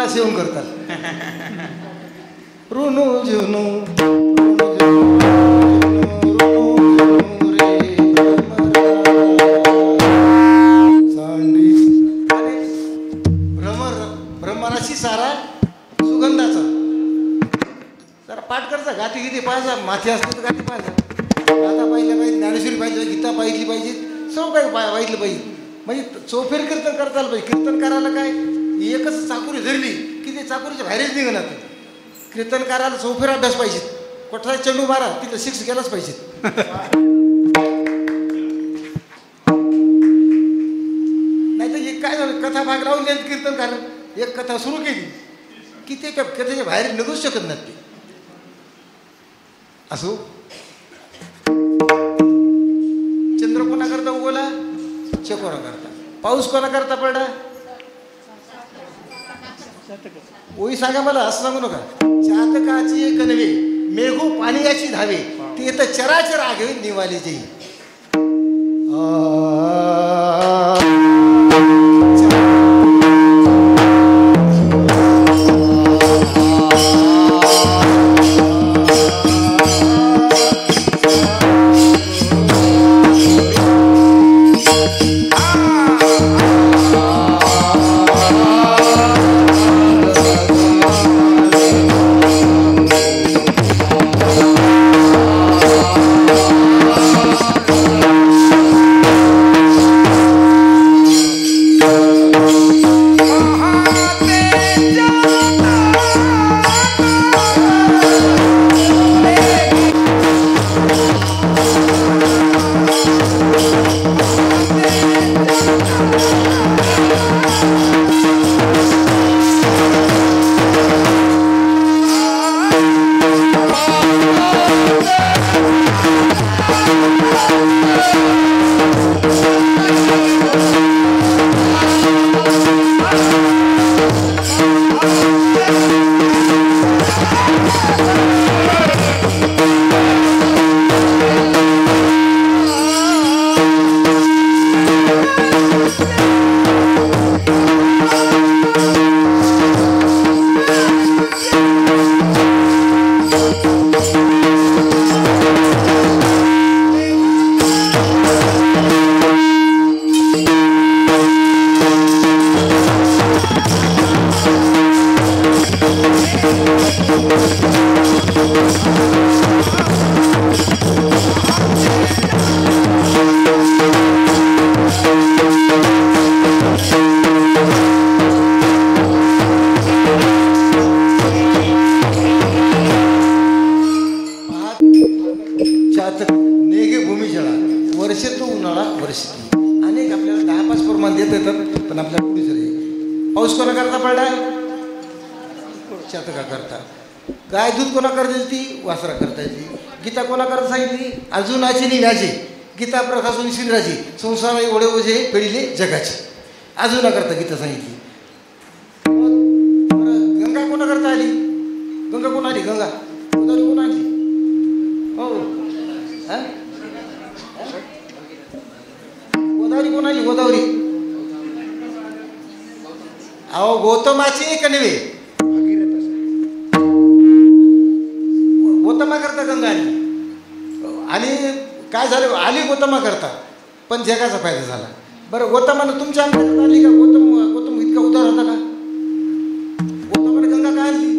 सेवन करतात. ऋणू झुनू भ्रमराशी सारा सुगंधाचा. जरा पाठ करता गाठी किती पाहिजे, माथी असते तर गाठी पाहिजे, गाथा पाहिल्या पाहिजे, ज्ञानेश्वरी पाहिजे, गीता पाहिली पाहिजे, सर्व काही पाहिलं पाहिजे. म्हणजे चौफेर कीर्तन करता आलं पाहिजे. कीर्तन करायला काय एकच चाकुरी धरली की ते चाकुरीच्या बाहेरच निघणार. कीर्तन करायला चौफेर अभ्यास पाहिजे. कोठा चेंडू मारा तिथं 6 गेलाच पाहिजे. नाही तर एक काय झालं, कथा भाग लावून गेलं कीर्तन करायला. एक कथा सुरू केली की ते कथेच्या बाहेर निघूच शकत नाही ते. असो, चंद्र कोणाकरता उगवला? चकोरा करता. पाऊस कोणाकरता पडला? ओई सांगा मला, असं सांगू नका. चातकाची एक नव्हे मेघू पाणी याची धावे, ते तर चराचर आगे निवाले जेई. वर्षेतो उन्हाळा वर्षी अनेक आपल्याला 10-5 प्रमाण देत येतात, पण आपल्याला पुढे झाले. पाऊस कोणा करता पडला? चातका करता. गाय दूध कोणा करता ती? वासरा करता येते. गीता कोणा करता सांगितली? अजूनाची निघाची गीता प्रकाशून शिराची संसार एवढे ओझे पेढिले जगाचे. अजूना करता गीता सांगितली. गंगा कोणा करता आली? गंगा कोण आली? गंगा गोदावरी कोण आली? हो गोदावरी कोण आली? गोदावरी अहो गौतमाची का नव्हे? गौतमा करता गंगा आली. आणि काय झालं? आली गौतमा करता, पण जगाचा फायदा झाला. बरं गौतमानं तुमच्या अंगात आली का? गौतम इतका उदार होता का? गौतमाने गंगा काय आणली?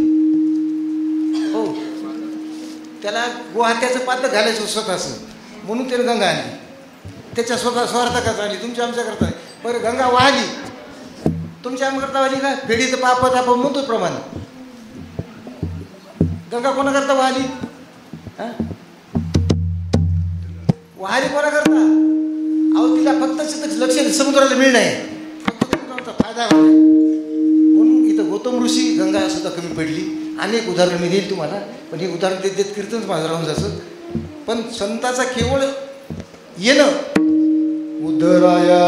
हो त्याला गोहत्याचं पात्र घालायचं स्वतःचं, म्हणून त्याने गंगा आणली. त्याच्या स्वतः स्वार्थाकरता आली, तुमच्या आमच्या करता. बरं गंगा वाहली, तुमच्या आमकरता वाहली का? फेडीचं पापत आपण म्हणतो प्रमाण. गंगा कोणा करता वाहली? वाहली कोणा करता? अहो तिला फक्त लक्ष समुद्राला मिळणं आहे, फक्त समुद्राचा फायदा होता. म्हणून इथं गौतम ऋषी गंगा सुद्धा कमी पडली. अनेक उदाहरणं मी देईल तुम्हाला, पण हे उदाहरण देत देत कीर्तनच माझं राहून जायचं. पण संताचा केवळ येणं उदराया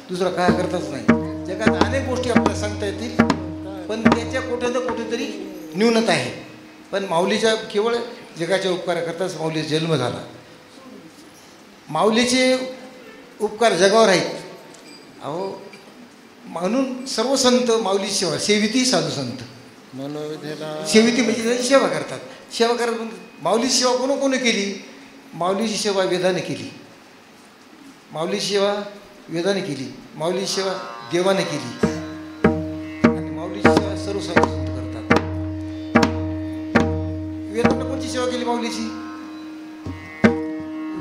दुसरा काय करताच नाही. जगात अनेक गोष्टी आपल्याला सांगता येतील, पण त्याच्या कुठे ना कुठेतरी न्यूनता आहे. पण माऊलीच्या केवळ जगाच्या उपकाराकरताच माऊलीचा जन्म झाला. माऊलीचे उपकार जगावर आहेत. अहो म्हणून सर्व संत माऊली सेवा सेविती साधू संत सेविती म्हणजे त्याची सेवा करतात. सेवा करत माऊलीची सेवा कोणी केली? माऊलीची सेवा वेदाने केली, माऊलीची सेवा वेदाने केली, माऊलीची सेवा देवाने केली, आणि माऊलीची सेवा सर्व साधू संत करतात. वेदाने कोणती सेवा केली? माऊलीची.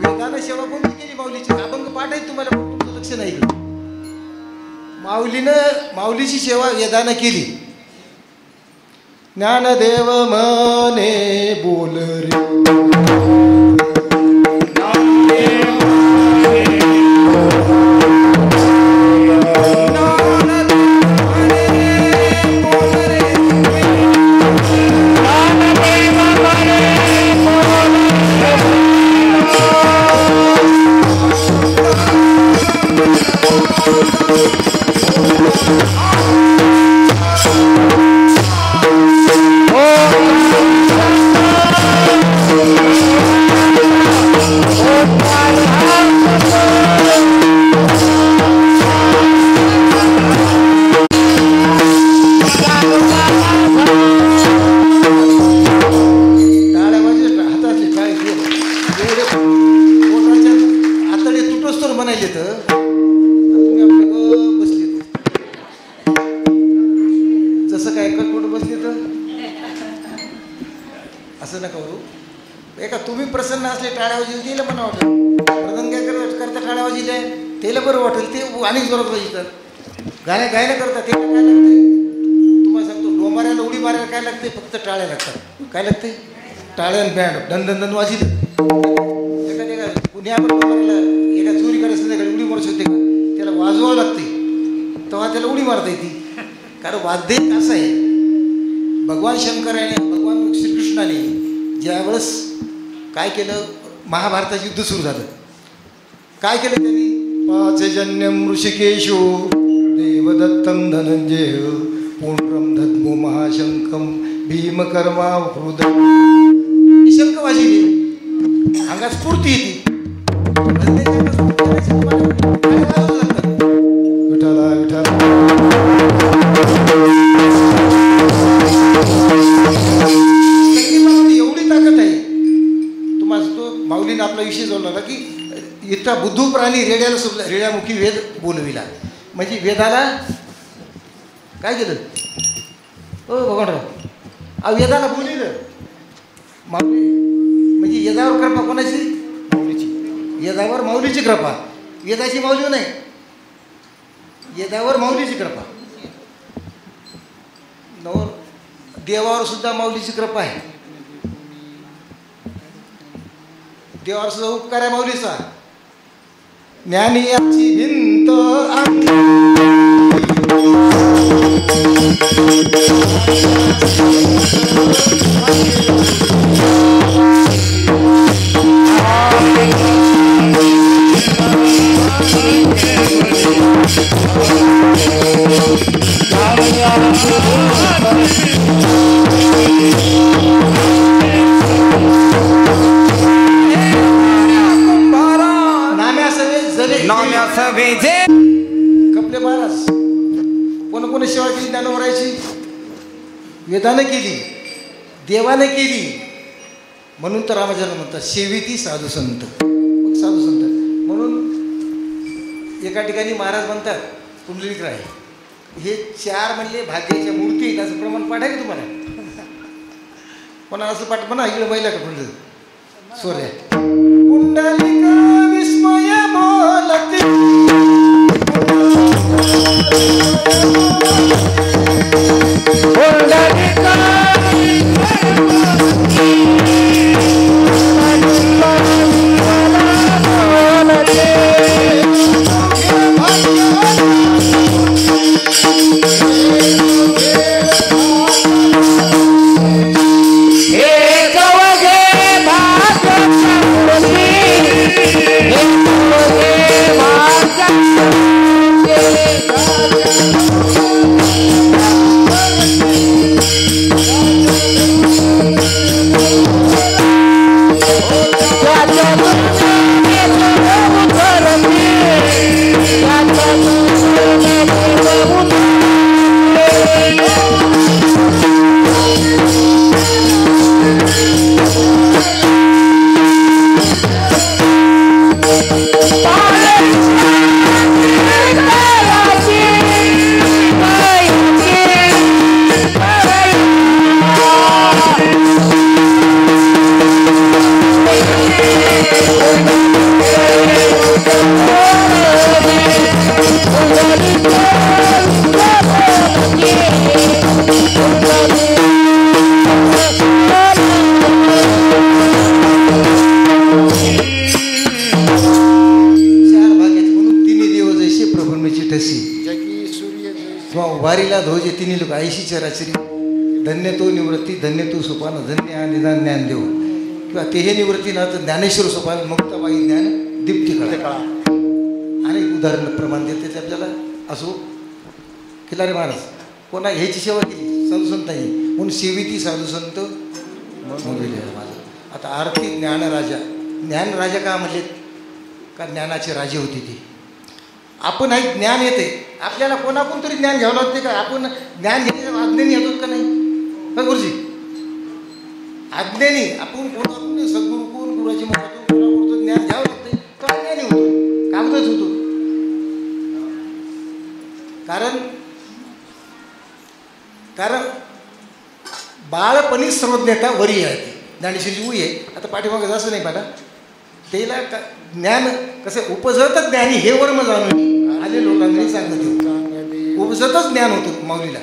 वेदाने सेवा कोणती केली? माऊलीची. अभंग पाठ आहे तुम्हाला, पण तुमचं लक्ष नाही. माऊलीची सेवा वेदाने केली. ज्ञानदेव मने बोल रे, Oh एवढे पोटाच्या आतडे तुटोस तर म्हणायले तर तुम्ही आपल्या बसले जसं काय कुठं बसले तर असं नका करू. एका तुम्ही प्रसन्न असले टाळ्या वाजले तेला म्हणा वाटत प्रधान काय करता टाळ्या वाजले त्याला बरं वाटेल ते अनेक जोरात वाजतात. गायला करतात ते काय लागते तुम्हाला सांगतो डोंबाऱ्याला उडी मारायला काय लागते फक्त टाळ्या लागतात. काय लागते टाळ्या बँड दन वाजित एका पुण्या डोंबाऱ्याला एका चोरी करायला संध्याकाळी उडी मारू शकते का त्याला वाजवावं लागते तेव्हा त्याला उडी मारता येते. कारण वाद्य असं आहे भगवान शंकराने भगवान श्रीकृष्णाने ज्यावेळेस काय केलं महाभारताचं युद्ध सुरू झालं काय केलं त्यांनी पाचजन्यम ऋषिकेशो देवदत्तम धनंजय पूर्णम धद्मो महाशंकम भीमकर्मा हृदय ही शंख वाजली अंगात स्फूर्ती येते. विठाला विठाला एवढी ताकद आहे तुम्हाला तो माऊलीने आपला विषय जोडला की इतका बुद्धू प्राणी रेड्याला सुटला रेड्यामुखी वेद बोलविला म्हणजे वेदाला काय केलं हो भगवानराव वेदाला बोलविलं माऊली म्हणजे वेदावर कृपा कोणाची माऊलीची वेदावर माऊलीची कृपा वेदाची माऊली नाही वेदावर माऊलीची कृपा नवर देवावर सुद्धा माऊलीची कृपा आहे. देवावर सुद्धा उपकार आहे माऊलीचा. ज्ञानी याची भिंत कपले महाराज कोण सेवा केली ज्ञानोबरायची वेदाने केली देवाने केली म्हणून तर रामाचार्य म्हणतात सेविती साधू संत. मग साधू संत म्हणून एका ठिकाणी महाराज म्हणतात पुंडलिकराय हे 4 म्हणले भाग्याच्या मूर्ती आहेत असं प्रमाण पाठ आहे की तुम्हाला कोणा असं पाठ म्हणा इकडे महिला का पुंडल सोर्या पुंडलिक विस्मय बोलते वारीला ध्वज तिन्ही लोक ऐशी चराचरी धन्य तो निवृत्ती धन्य तो सोपान धन्य निदान ज्ञान देव किंवा तेहे निवृत्ती ना तर ज्ञानेश्वर सोपान मुक्ताबाई ज्ञान दीप्ती कळा अनेक उदाहरण प्रमाण देते ते आपल्याला असो खिलारे महाराज कोणा ह्याची सेवा केली साधू संतांनी म्हणून सेविती साधू संत माझं. आता आरती ज्ञानराजा ज्ञानराजा का म्हणले का ज्ञानाचे राजे होते ते आपण आहे ज्ञान येते आपल्याला कोणाकडून तरी ज्ञान घ्यावं लागते का आपण ज्ञान घेण्याच्या आज्ञेने येतो का नाही का गुरुजी आज्ञेने आपण कोणाकडून सद्गुरू कोण गुरुची मुखातून ज्ञान घ्यावं लागते तेव्हा ज्ञानी होतो, कागदच होतो. कारण बाळपणी सर्वज्ञता वरी आहे, ज्ञानेश्वरी उई आहे. आता पाठीमागं असं नाही पाहिला त्याला ज्ञान कसं उपजतच ज्ञानी हे वर्म जाणून आले लोकांनी सांगितलं. उपजतच ज्ञान होतं माऊलीला,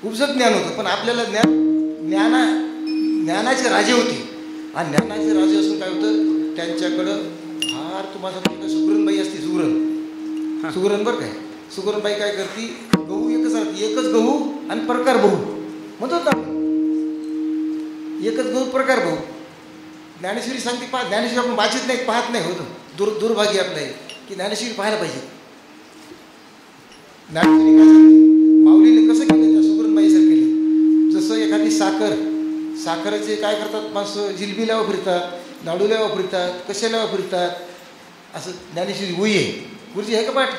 उपजत ज्ञान होतं. पण आपल्याला ज्ञानाचे राजे होते आणि ज्ञानाचे राजे असून काय होतं त्यांच्याकडं फार तुम्हाला सुगरणबाई असते. सुगरण बरं काय, सुगरणबाई काय करते, गहू एकच गहू आणि प्रकार बहु म्हणतो ना, एकच गहू प्रकार बहु. ज्ञानेश्वरी सांगते ज्ञानेश्वरी आपण वाचित नाही, पाहत नाही. होतं दुर्भाग्य आपलं आहे की ज्ञानेश्वरी पाहायला पाहिजे. ज्ञानेश्वरी काय सांगते, माऊलीने कसं केलं त्या सुगरणबाईसारखं केलं. जसं एखादी साखरेचे काय करतात माणसं, जिलबीला वापरतात, लाडूला वापरतात, कशाला वापरतात, असं ज्ञानेश्वरी उई आहे. गुरुजी आहे का पाठ,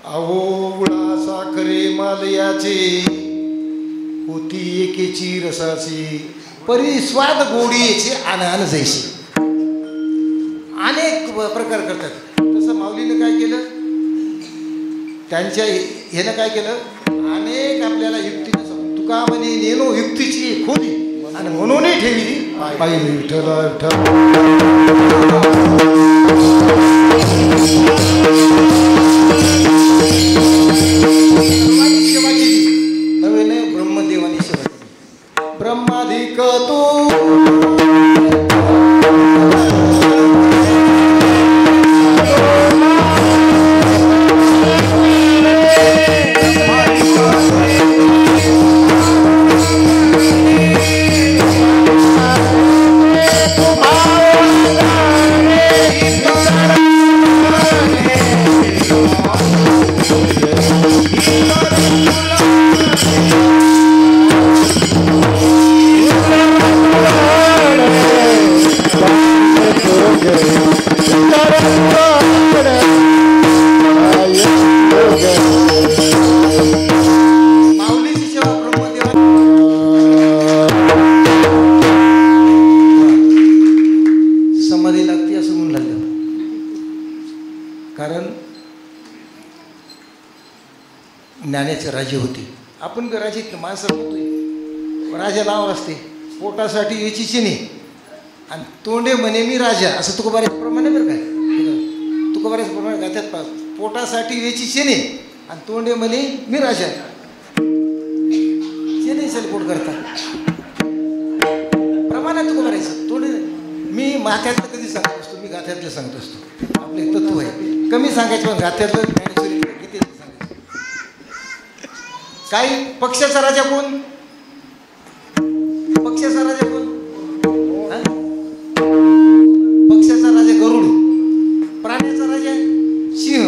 अहो उडा साखरे मालयाचे होती एकेची रसाची परी स्वाद गोडीचे आनंद जैसे. अनेक प्रकार करतात. तसं माऊलीनं काय केलं, त्यांच्या ह्यानं काय केलं, अनेक आपल्याला युक्तीनं तुका म्हणे नेनो युक्तीची खोली आणि म्हणूनही ठेवली पाहिजे. विठ्ठला सेवा केली, नव्याने ब्रह्मदेवानी सेवा केली. ब्रह्माधिक तो ज्ञानाचे राजे होते. आपण राजे माणसं म्हणतोय, राजा नाव असते पोटासाठी याची चिनी आणि तोंडे म्हणे मी राजा, असं तुकोबाऱ्याच्या प्रमाणे बरं काय, तुकोबाऱ्याच्या प्रमाणे गाथ्यात पोटासाठी याची चिनी आणि तोंडे म्हणे मी राजा. चिनी चल पोट करता प्रमाणात तुकोबाऱ्याचं तोंडे. मी माथ्यातलं कधी सांगत असतो, मी गाथ्यातलं सांगत असतो. आपले तत्व आहे कमी सांगायचं, पण गाथ्यातलं ज्ञानेश्वरी किती सांगायचं. काही पक्षाचा राजा कोण, पक्षाचा राजा कोण, पक्षाचा राजा गरुड, प्राण्याचा राजा सिंह,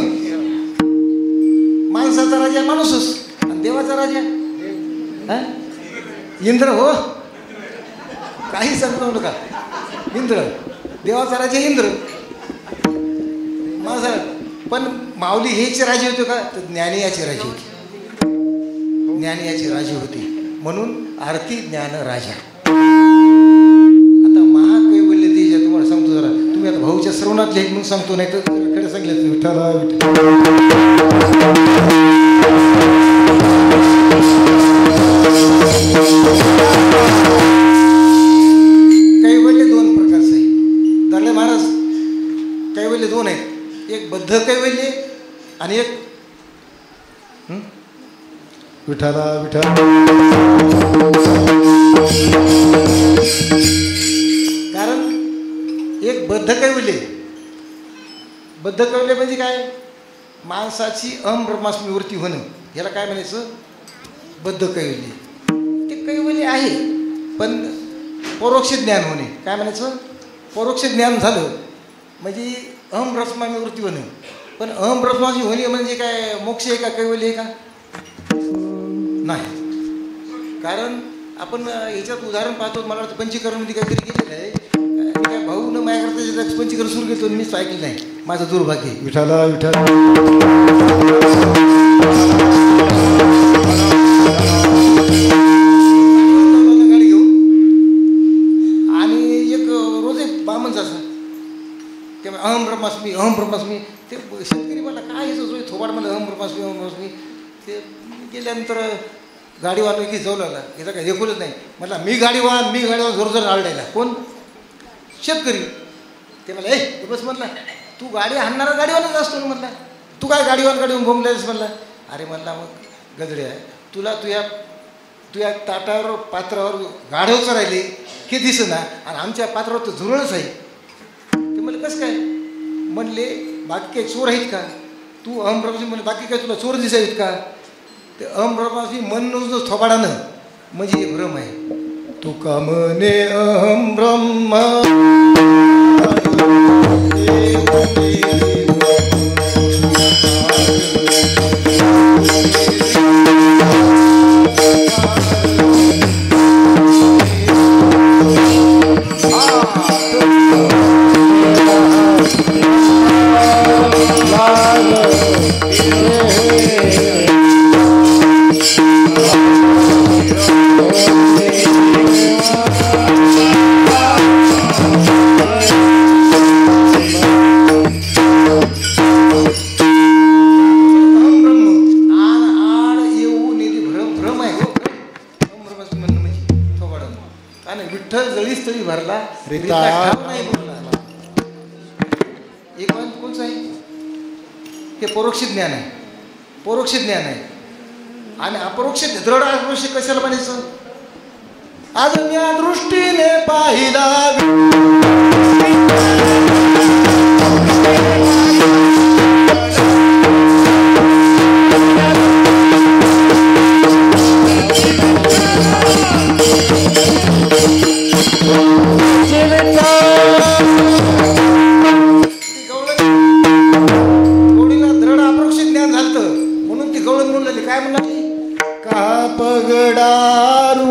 माणसाचा राजा माणूसच आणि देवाचा राजा इंद्र. हो काही सांगतो नका, इंद्र देवाचा राजा इंद्र माझा. पण माऊली हेचे राजे होते का, तर ज्ञानियाचे राजे होते, ज्ञानियाचे राजे होते. म्हणून आरती ज्ञान राजा. आता महाकैवल्य तेज तुम्हाला सांगतो जरा, तुम्ही आता भाऊच्या श्रवणातले म्हणून सांगतो, नाही तर कडे सांगितलं विठ्ठला कैवल्य दोन प्रकारचं आहे. दाले महाराज कैवल्य दोन आहेत, एक बद्ध कैवल्य आणि एक विठाला विठा. कारण एक बद्ध कैवल्य, बद्ध कैवल्य म्हणजे काय, माणसाची ब्रह्मास्मीवृत्ती होणं, याला काय म्हणायचं बद्ध कैवल्य. ते कैवल्य आहे पण परोक्ष ज्ञान होणे, काय म्हणायचं परोक्ष ज्ञान झालं म्हणजे ब्रह्मास्मीवृत्ती होणं. पण ब्रह्मास्मी होणे म्हणजे काय मोक्ष आहे का, कैवल्य आहे का, नाही. कारण आपण याच्यात उदाहरण पाहतो, मला वाटतं पंचीकरणमध्ये काहीतरी गेलेलं आहे. काय भाऊ न माझ्याकरता पंचीकरण सुरू घेतो, मीच ऐकलं नाही, माझं दुर्भाग्य. विठाला विठा गाडी घेऊन आणि एक रोज एक बामण जायचं ते अहम ब्रह्मास्मी अहम ब्रह्मास्मी. ते शेतकरी मला काय यायचं जो थोबाड मला अहम ब्रह्मास्मी अहम ब्रह्मास्मी. ते गेल्यानंतर गाडीवाला की जाऊ लागला, याचा काय देखूनच नाही. म्हटला मी गाडीवान जोर जोर आरडायला. कोण? शेतकरी. ते मला बस म्हटलं, तू गाडी हाणणारा गाडीवालाच असतो ना. म्हटलं तू काय गाडीवान बोंबलायस. म्हणला अरे म्हणला मग गजड्या, तुला तुझ्या ताटावर पात्रावर गाढव चरायले हे दिसना आणि आमच्या पात्रावर तर झुरळच आहे. ते म्हणले कसं काय? म्हणले बाकी काही चोर आहेत का? तू अहम ब्रह्मास्मी म्हणले बाकी काय तुला चोर दिसायत का? ते अहम ब्रह्मास्मी मन नुसतं थोबाडानं म्हणजे हे भ्रम आहे. तू का म्हणे अहम ब्रह्म विठ्ठल जळीस तळी भरला नाही बोलला. एक कोणचं आहे? हे परोक्ष ज्ञान आहे. परोक्ष ज्ञान आहे. आणि अपरोक्ष दृढ अपरोक्ष कशाला म्हणायचं? आज या दृष्टीने पाहिला गवळीला दृढ अपरोक्ष ज्ञान झालं म्हणून ती गवळण म्हणून लागली. काय म्हणाली? का पगडारू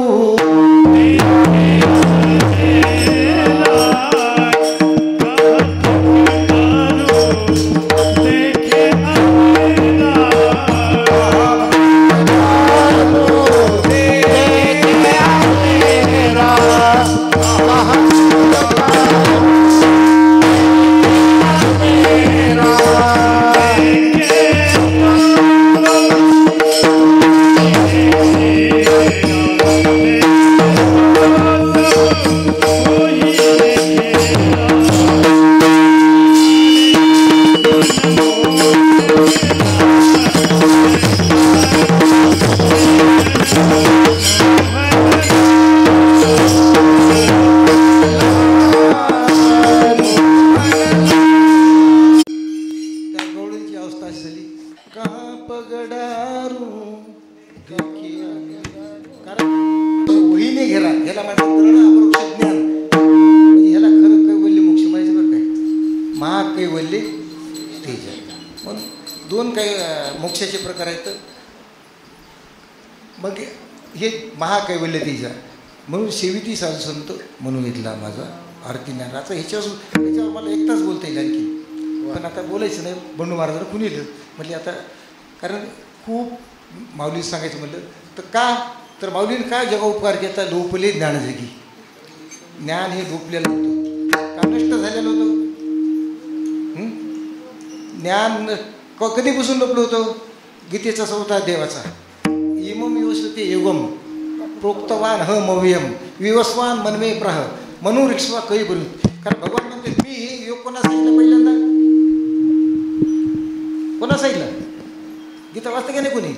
महाकैवल्य तेज. म्हणून दोन काही मोक्षाचे प्रकार आहेत. मग हे महाकैवल्य तेज म्हणून सेविती साधू संत म्हणून घेतला माझा आरती ज्ञानाचा. ह्याच्यावर मला एक तास बोलता येईल आणखी, पण आता बोलायचं नाही. बंडू महाराजांना कुणी येतं म्हटले आता, कारण खूप माऊली सांगायचं म्हटलं तर का, तर माऊलीने काय जगा उपकार केला? लोपले ज्ञानजगी. ज्ञान हे लोपलेलं होतं, का नष्ट झालेलं होतं. ज्ञान कधीपासून लोपलं होतं? गीतेचा 4था अध्यायाचा इमम विवस्वते युगम प्रोक्तवान ह मव्यम विवस्वान मनमे प्रह मनू रिक्ष्वा कही बोलू. कारण भगवान म्हणते मी हे योग कोणा सांगितलं? पहिल्यांदा कोणा सांगितलं? गीता वाचतं की नाही कोणी?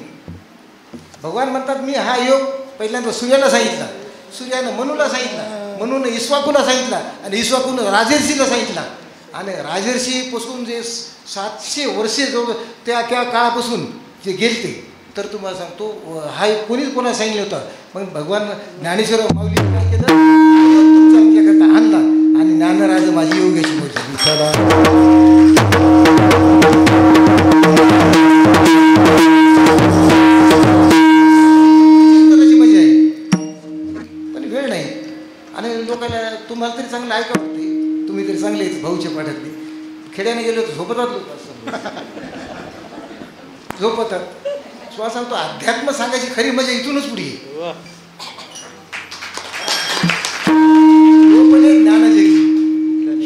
भगवान म्हणतात मी हा योग पहिल्यांदा सूर्याला सांगितला, सूर्यानं मनूला सांगितला, मनूनं ईश्वाकूला सांगितला आणि ईश्वाकूनं राजर्षीला सांगितला. आणि राजर्षीपासून जे 700 वर्षे जवळ त्या काळापासून जे गेलते, तर तुम्हाला सांगतो हा कोणीच कोणाला सांगितलं होतं. मग भगवान ज्ञानेश्वर माऊली काय केलं? तुमच्याकरता आणला आणि ज्ञानराज माझी योग्याची मूर्ती मजा आहे, पण वेळ नाही. आणि लोकांना तुम्हाला तरी चांगलं ऐका वाटते, तुम्ही तरी चांगले भाऊच्या पाठातले. खेड्याने गेलो तर झोपतात लोक, झोपतात. तुम्हाला सांगतो अध्यात्म सांगायची खरी मजा इथूनच पुढे आहे. ज्ञानजगी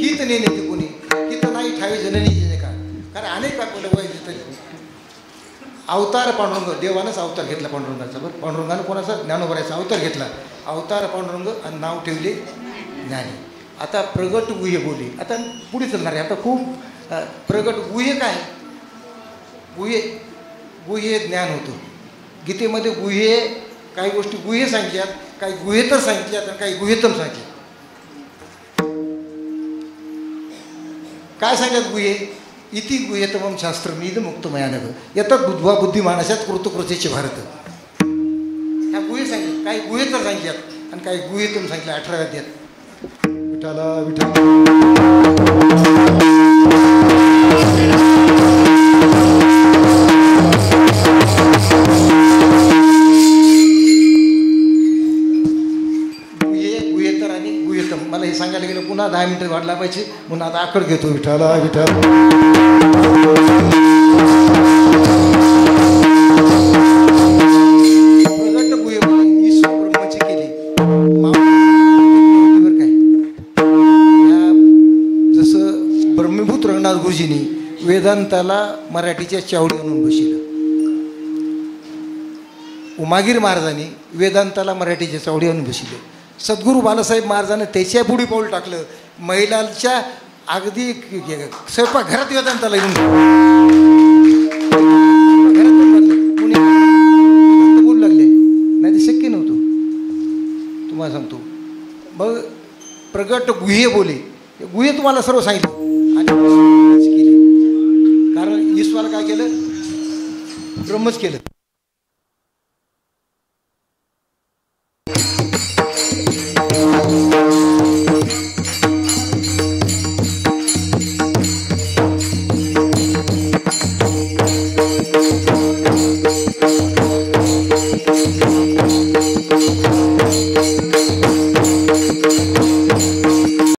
हित नेते कोणी हित नाही खावे जननी जे का, कारण अनेक आपल्याला वय अवतार पांडुरंग, देवानंच अवतार घेतला पांडुरंगाचा. बरं, पांडुरंगानं कोणाचा ज्ञानोबरायचा अवतार घेतला, अवतार पांडुरंग आणि नाव ठेवले ज्ञानी. आता प्रगट गुह्य बोली, आता पुढे चालणार आहे. आता खूप प्रगट गुह्य काय, गुह्य ज्ञान होतं. गीतेमध्ये गुह्य काही गोष्टी गुह्य सांगितल्यात, काही गुह्यतर सांगितल्यात आणि काही गुह्यतम सांगितल्यात. काय सांगतात गुह्ये? इति गुह्यतमं शास्त्रम इदमुक्तमया नभ यतत् बुद्ध्वा बुद्धिमानशात कृतकृतीचे भारत. ह्या गुह्य सांगितलं, काही गुह्यतर सांगितल्यात आणि काही गुह्यतम सांगितलं 18व्या अध्यायात. विठाला विठा गुह्यतर आणि गुह्यतम. मला हे सांगायला गेलं पुन्हा 10 मिनिटं वाढला पाहिजे म्हणून आता आकड घेतो. विठाला विठा प्रगट गुह्य ईश्वर ब्रह्माची केली काय. जसं ब्रह्मभूत रंगनाथ गुरुजींनी वेदांताला मराठीच्या चावडी आणून बसवलं, उमागीर महाराजांनी वेदांताला मराठीच्या चावडी आणून बसवलं. सद्गुरू बालासाहेब महाराजांनी त्याच्या पुढे पाऊल टाकलं, महिलांच्या अगदी स्वयंपाक घरात वेदांताला येऊन बोलू लागले. नाही ते शक्य नव्हतं, तुम्हाला सांगतो. मग प्रगट गुह्य बोले, गुह्य तुम्हाला सर्व सांगितलं आणि केली. कारण ईश्वराला काय केलं? ब्रह्मच केलं.